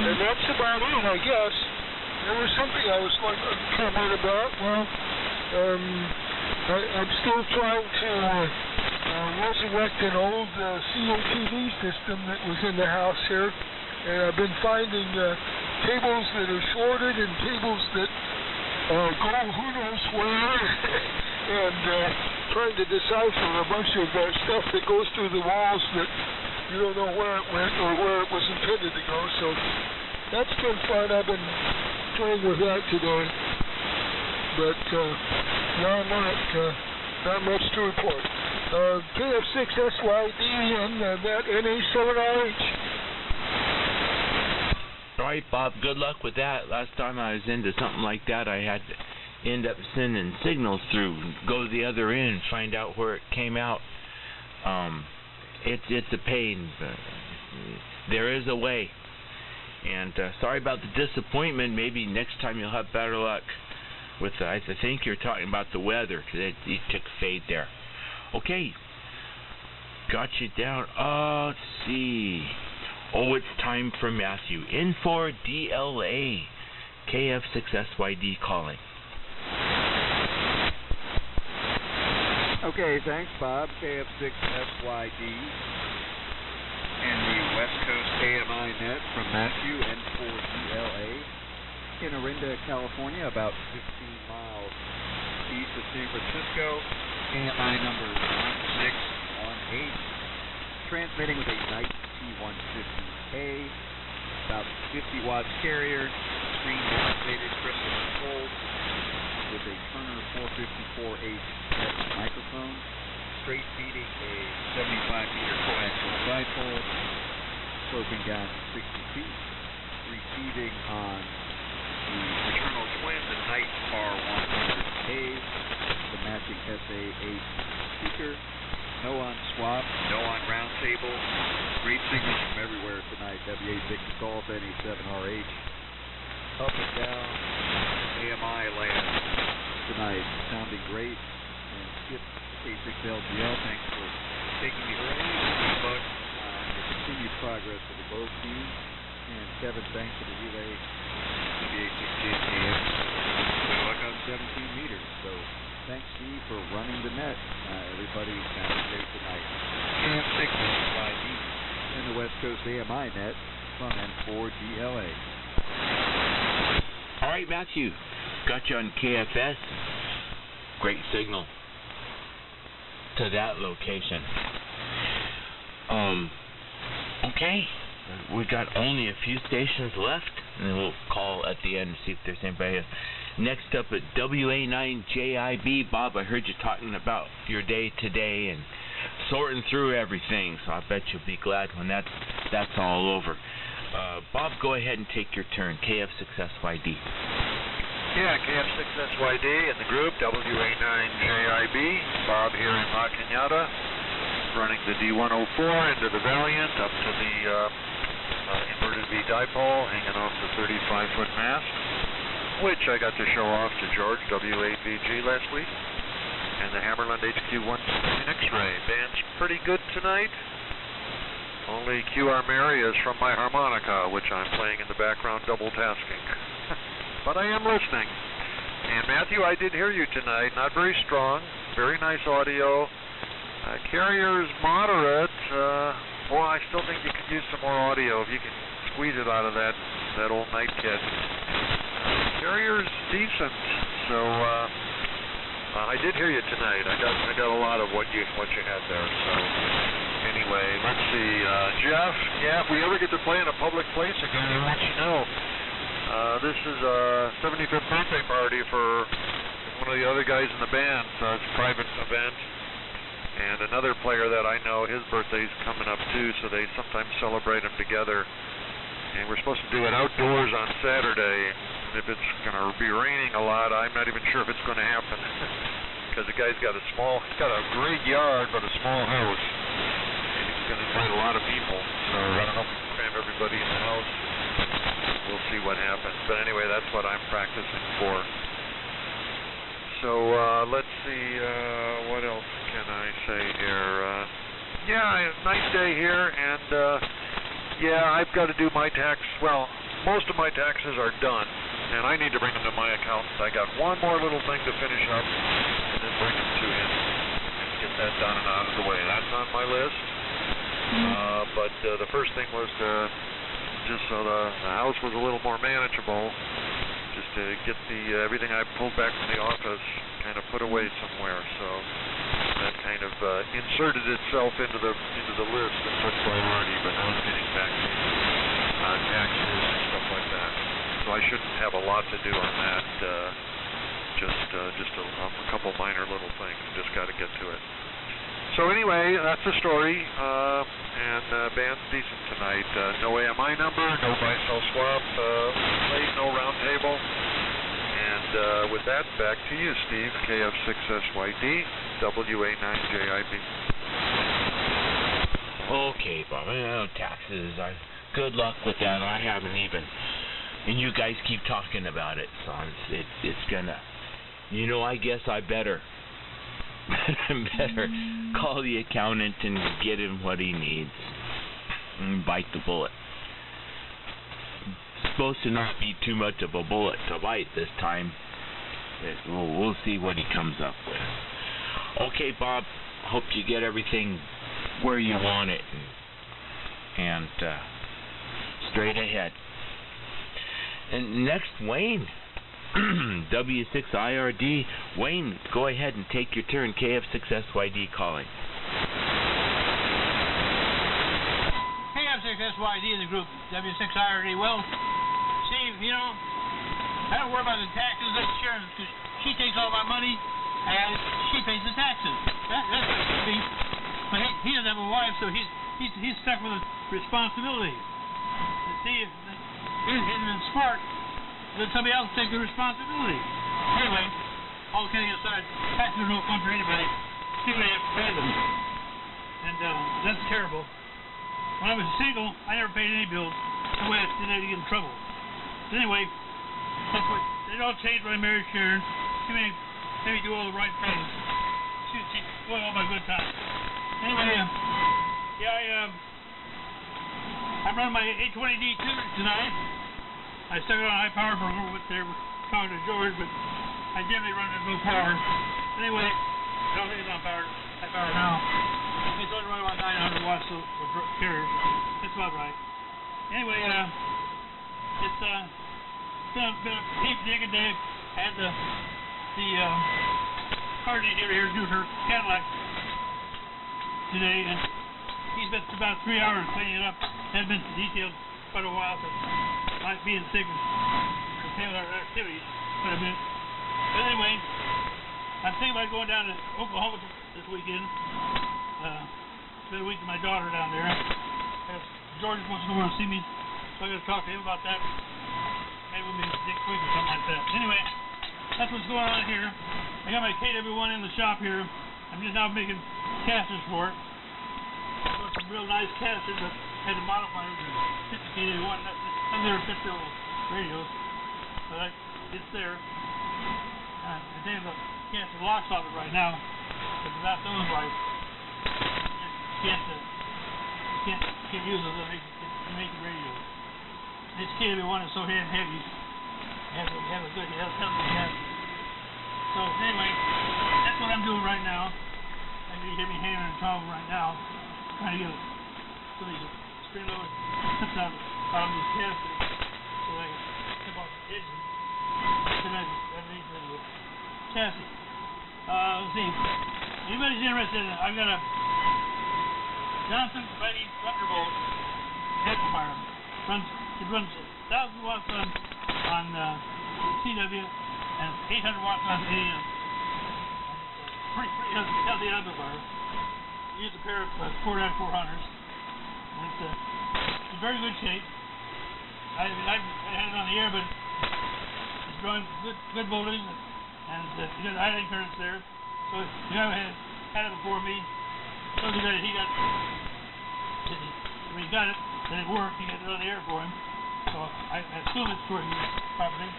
And that's about it, I guess. There was something I was going to comment about. Well, I'm still trying to resurrect an old CATV system that was in the house here. And I've been finding cables that are shorted and cables that go who knows where, and trying to decipher a bunch of stuff that goes through the walls that you don't know where it went or where it was intended to go. So that's been fun. I've been playing with that today, but not much to report. KF6SYD and that NA7RH. All right, Bob, good luck with that. Last time I was into something like that, I had to end up sending signals through, go to the other end, find out where it came out. It's a pain. There is a way. And sorry about the disappointment. Maybe next time you'll have better luck with I think you're talking about the weather, because it took fade there. Okay. Got you down. Let's see. Oh, it's time for Matthew. N4DLA. KF6SYD calling. Okay, thanks, Bob. KF6SYD. And the West Coast AMI net from Matthew, N4DLA. In Orinda, California, about 15 miles east of San Francisco. AMI number 1618. Transmitting with a Knight T150A, about 50 watts carrier, screen activated crystal controlled with a Turner 454H microphone, straight feeding a 75-meter coaxial dipole, sloping down to 60 feet, receiving on the fraternal twin, the Knight R100A, the matching SA8 speaker. No on swap, no on round table. Great signals from everywhere tonight. W8 Victor Golf, NA7RH. Up and down AMI land tonight. Sounding great. And Skip K6LGL, thanks for taking me early. Debug on the continued progress of the both teams. And Kevin, thanks for the relay. W8 6JKM. Good luck on 17 meters. So thanks, Steve, for running the net. Everybody sounds great tonight. KF6SYD and the West Coast AMI net from N4DLA. All right, Matthew. Got you on KFS. Great signal to that location. Okay. We got only a few stations left, and then we'll call at the end and see if there's anybody else. Next up at WA9JIB, Bob, I heard you talking about your day today and sorting through everything, so I bet you'll be glad when that's all over. Bob, go ahead and take your turn. KF6SYD. Yeah, KF6SYD in the group, WA9JIB. Bob here in La Cañada, running the D104 into the Valiant up to the inverted V dipole, hanging off the 35-foot mast, which I got to show off to George, W8VG, last week. and the Hammerland HQ-116 X-Ray. Band's pretty good tonight. Only QR Mary is from my harmonica, which I'm playing in the background double tasking. But I am listening. And Matthew, I did hear you tonight. Not very strong. Very nice audio. Carrier's moderate. Boy, I still think you could use some more audio if you can squeeze it out of that old night kit. Carrier's decent. So I did hear you tonight. I got a lot of what you had there. So anyway, let's see. Jeff, yeah, if we ever get to play in a public place again, I'll let you know. This is a 75th birthday party for one of the other guys in the band, so it's a private event. And another player that I know, his birthday's coming up too, so they sometimes celebrate them together. And we're supposed to do it outdoors on Saturday. And if it's going to be raining a lot, I'm not even sure if it's going to happen. Because the guy's got he's got a great yard, but a small house. And he's going to invite a lot of people. So I don't know if we can cram everybody in the house. We'll see what happens. But anyway, that's what I'm practicing for. So let's see, what else can I say here? Yeah, nice day here, and yeah, I've got to do my tax. Well, most of my taxes are done, and I need to bring them to my accountant. I got one more little thing to finish up, and then bring them to him. Get that done and out of the way. That's on my list. But the first thing was to just so the house was a little more manageable, just to get everything I pulled back from the office kind of put away somewhere. So that kind of inserted itself into the list and took priority. But now it's getting back to taxes and stuff like that. So I shouldn't have a lot to do on that. Just a couple minor little things. Just got to get to it. So anyway, that's the story, and band's decent tonight. No AMI number, no buy-sell swap, no round table. And with that, back to you, Steve, KF6SYD, WA9JIB. Okay, Bob, taxes, good luck with that. I haven't even, and you guys keep talking about it, so it's gonna, I guess I better call the accountant and get him what he needs and bite the bullet. It's supposed to not be too much of a bullet to bite this time. We'll see what he comes up with. Okay, Bob, hope you get everything where you want it and straight ahead. And next, Wayne. W6IRD. Wayne, go ahead and take your turn. KF6SYD calling. KF6SYD in the group. W6IRD. Well, Steve, I don't worry about the taxes and insurance because she takes all my money and she pays the taxes. That's what it should be. But he doesn't have a wife, so he's stuck with the responsibility. See, he's been smart. Let somebody else take the responsibility. Anyway, all kidding aside, taxes are no fun for anybody. Anybody has to pay them. And that's terrible. When I was single, I never paid any bills. That way I didn't get in trouble. But anyway, that's what it all changed when I married Sharon. She made me do all the right things. She spoiled all my good times. Anyway, I'm running my 820D tuners tonight. I stuck it on high power for a little bit there, talking to George, but I generally run it at low power. Anyway, I don't think it's on high power now. It's only running about 900 watts for carriers. That's about right. Anyway, it's been a deep digging day. I had the car engineer here do her Cadillac today, and he spent about 3 hours cleaning it up. Hadn't been detailed quite a while, so might be in sick and curtail our activities quite a bit. But anyway, I'm thinking about going down to Oklahoma this weekend. Spend a week with my daughter down there. George wants to go over and see me, so I got to talk to him about that. Maybe we'll meet next week or something like that. Anyway, that's what's going on here. I got my KW1 in the shop here. I'm just now making casters for it. Some real nice casters that had to modify them to 50K1. I've never fit the radios, but it's there. I think can't the locks off it right now. But without those lights, you can't use it to make the radio. This KW1 is so heavy. It has a good something heavy. So anyway, that's what I'm doing right now. I can hear me hammering and trouble right now, trying to get some of these spring loads out of these cavities so I can tip off the edges. Then underneath the chassis. Let's see. Anybody's interested? I've got a Johnson Mighty Thunderbolt amplifier. It runs 1,000 watts on CW and 800 watts on AM. Pretty healthy amplifier. Use a pair of 4.400s. It's in very good shape. I had it on the air, but it's drawing good voltage and you got idling currents there. So the guy had it before me. Told the guy that when he got it, that it worked. He got it on the air for him. So I assume it's working properly.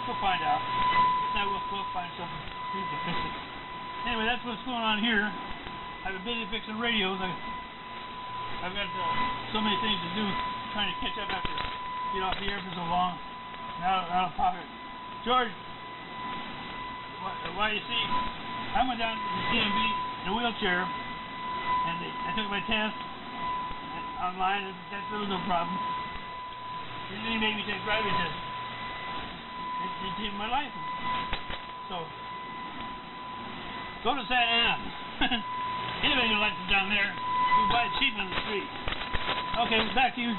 We'll find out. If not, we'll find something to fix it. Anyway, that's what's going on here. I've been busy fixing radios. I've got so many things to do, trying to catch up after get off the air for so long. Now out of pocket. George, why you see, I went down to the DMV in a wheelchair, and I took my test online, and there was no problem. And then he made me take a driving test. It saved my license. So, go to Santa Ana. Anybody who likes it down there, you can buy it cheap on the street. Okay, back to you,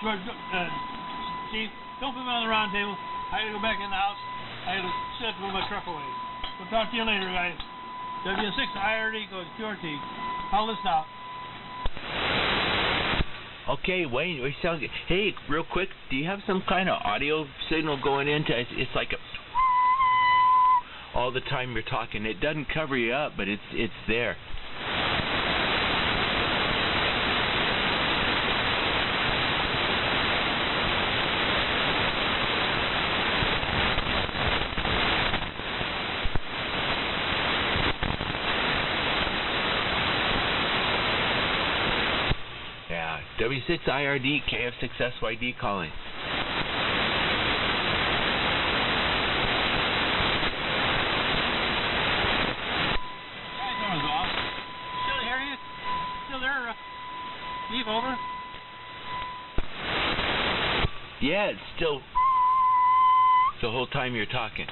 George. Chief, don't put me on the round table. I gotta go back in the house. I gotta sit and put my truck away. We'll talk to you later, guys. W6IRD goes QRT. I'll listen out. Okay, Wayne, we sound good. Hey, real quick, do you have some kind of audio signal going into it? It's like all the time you're talking. It doesn't cover you up, but it's there. W6IRD, KF6SYD calling. Camera's off. Still hearing it? Still there? Leave over? Yeah, it's still the whole time you're talking.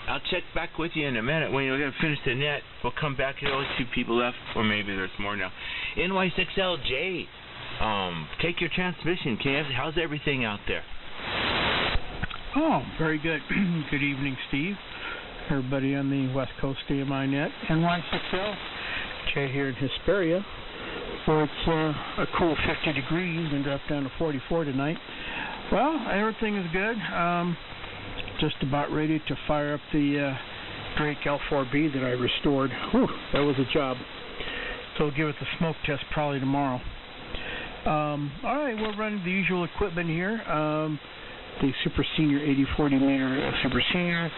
I'll check back with you in a minute when we're going to finish the net. We'll come back. There's only 2 people left, or maybe there's more now. NY6LJ, take your transmission, KF. How's everything out there? Oh, very good. Good evening, Steve. Everybody on the West Coast AMI net. NY6L, Jay here in Hesperia. So it's a cool 50 degrees and dropped down to 44 tonight. Well, everything is good. Just about ready to fire up the Drake L4B that I restored. Whew, that was a job. So we'll give it the smoke test probably tomorrow. All right, we're running the usual equipment here. The Super Senior 8040 meter Super Senior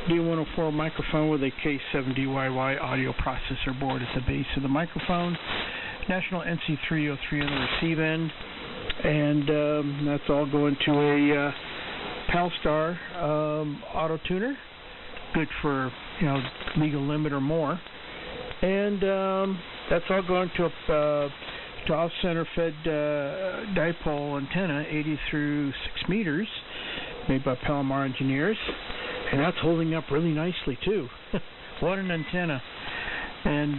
D104 microphone with a K7DYY audio processor board at the base of the microphone. National NC303 on the receive end. And that's all going to a Palstar auto tuner, good for legal limit or more, and that's all going to off-center fed dipole antenna, 80 through 6 meters, made by Palomar Engineers, and that's holding up really nicely too. What an antenna! And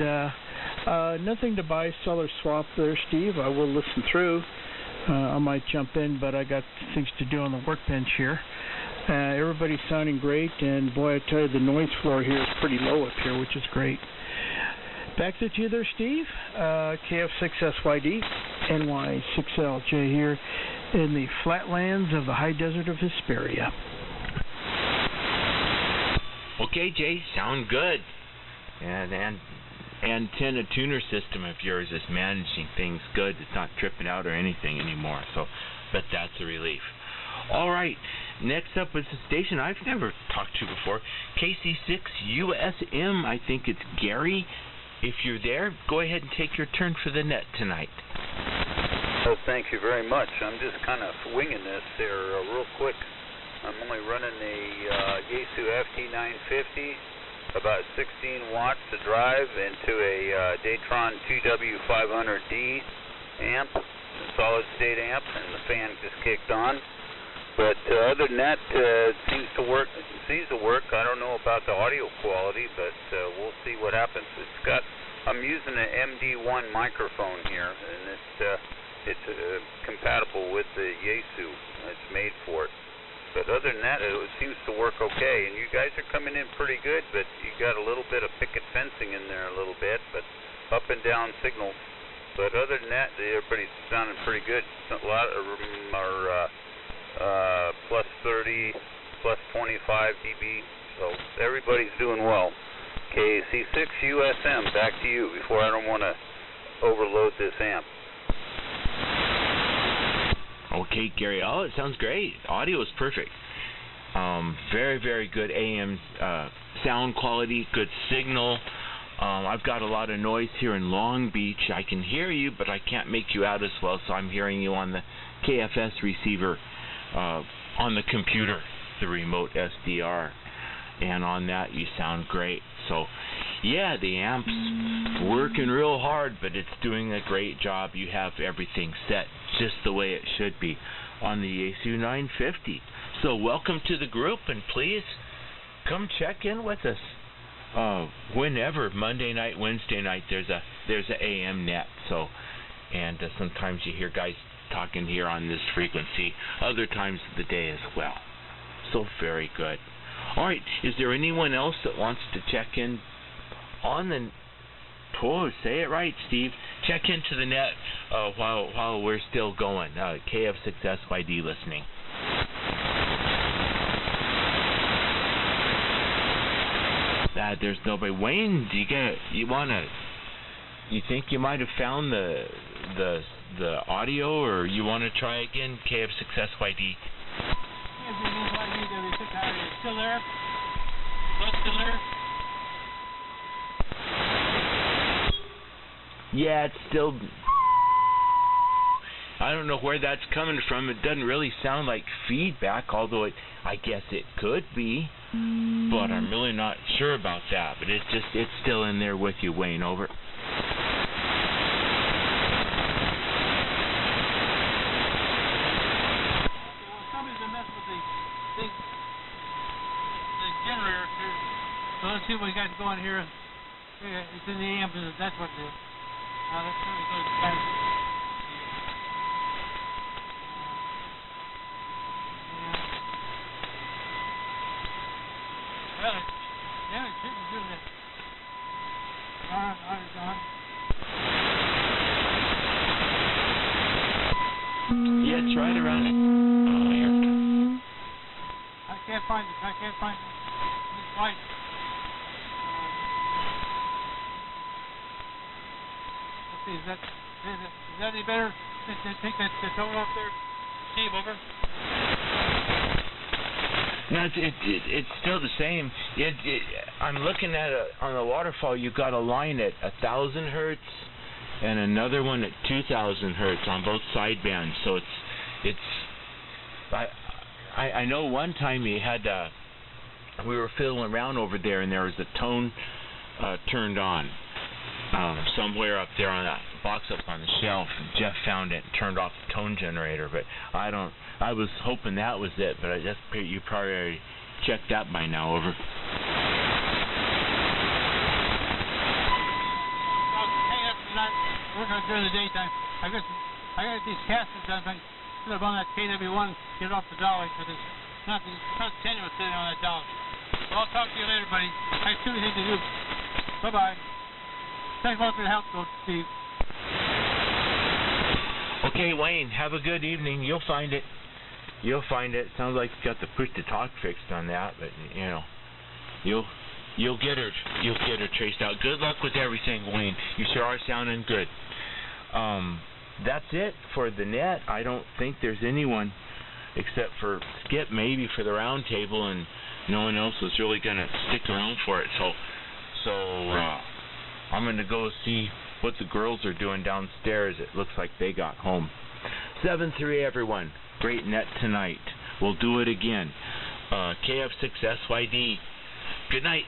nothing to buy, sell, or swap there, Steve. I will listen through. I might jump in, but I got things to do on the workbench here. Everybody's sounding great, and boy, I tell you, the noise floor here is pretty low up here, which is great. Back to you there, Steve. KF6SYD, NY6LJ here in the flatlands of the high desert of Hesperia. Okay, Jay, sound good. And antenna tuner system of yours is managing things good. It's not tripping out or anything anymore. So, but that's a relief. All right. Next up is a station I've never talked to before, KC6USM. I think it's Gary. If you're there, go ahead and take your turn for the net tonight. Oh, thank you very much. I'm just kind of winging this here real quick. I'm only running a Yaesu FT950, about 16 watts to drive into a Datron 2W500D amp, a solid state amp, and the fan just kicked on. But other than that, it seems to work. I don't know about the audio quality, but we'll see what happens. I'm using an MD1 microphone here, and it's compatible with the Yaesu. It's made for it. But other than that, it seems to work okay. And you guys are coming in pretty good, but you got a little bit of picket fencing in there a little bit, but up and down signals. But other than that, everybody's sounding pretty good. A lot of them are plus 30, plus 25 dB, so everybody's doing well. KC6USM, back to you before I don't want to overload this amp. Okay, Gary. Oh, it sounds great. Audio is perfect. Very, very good AM sound quality, good signal. I've got a lot of noise here in Long Beach. I can hear you, but I can't make you out as well, so I'm hearing you on the KFS receiver on the computer, the remote SDR. And on that, you sound great. So, yeah, the amp's working real hard, but it's doing a great job. You have everything set just the way it should be on the Yaesu 950. So welcome to the group, and please come check in with us whenever. Monday night, Wednesday night, there's a AM net. So, and sometimes you hear guys talking here on this frequency, other times of the day as well. So very good. All right, is there anyone else that wants to check in on the... Oh, say it right, Steve. Check into the net while we're still going. KF6SYD listening. There's nobody. Wayne, you think you might have found the audio, or you want to try again? KF6SYD. Still there? Still there? Yeah, it's still... I don't know where that's coming from. It doesn't really sound like feedback, although I guess it could be. But I'm really not sure about that. But it's still in there with you, Wayne. Over. Somebody's a mess with the generator here. So let's see what we got going here. It's in the amp, that's what it is. Let's see what it goes. Well, yeah, it should be doing that. All right, John. Yeah, it's right around it. I can't find it. It's white. Let's see, is that any better? Take that tone off there. Steve, over. No, it's still the same. I'm looking at on the waterfall. You got a line at 1,000 hertz and another one at 2,000 hertz on both sidebands. So I know one time we were fiddling around over there, and there was a tone turned on somewhere up there on that box up on the shelf. And Jeff found it and turned off the tone generator, but I was hoping that was it, but you probably already checked that by now. Over. Working during the daytime. I got these casters done. I put up on that KW1, get it off the dolly, because it's not tenuous sitting on that dolly. Well, I'll talk to you later, buddy. I have too many things to do. Bye-bye. Thanks a lot for your help, Steve. Okay, Wayne, have a good evening. You'll find it. Sounds like you got the push-to-talk fixed on that, but, You'll get her traced out. Good luck with everything, Wayne. You sure are sounding good. That's it for the net. I don't think there's anyone except for Skip, maybe for the round table, and no one else was really gonna stick around for it. So I'm gonna go see what the girls are doing downstairs. It looks like they got home. 7-3, everyone. Great net tonight. We'll do it again. KF6SYD. Good night.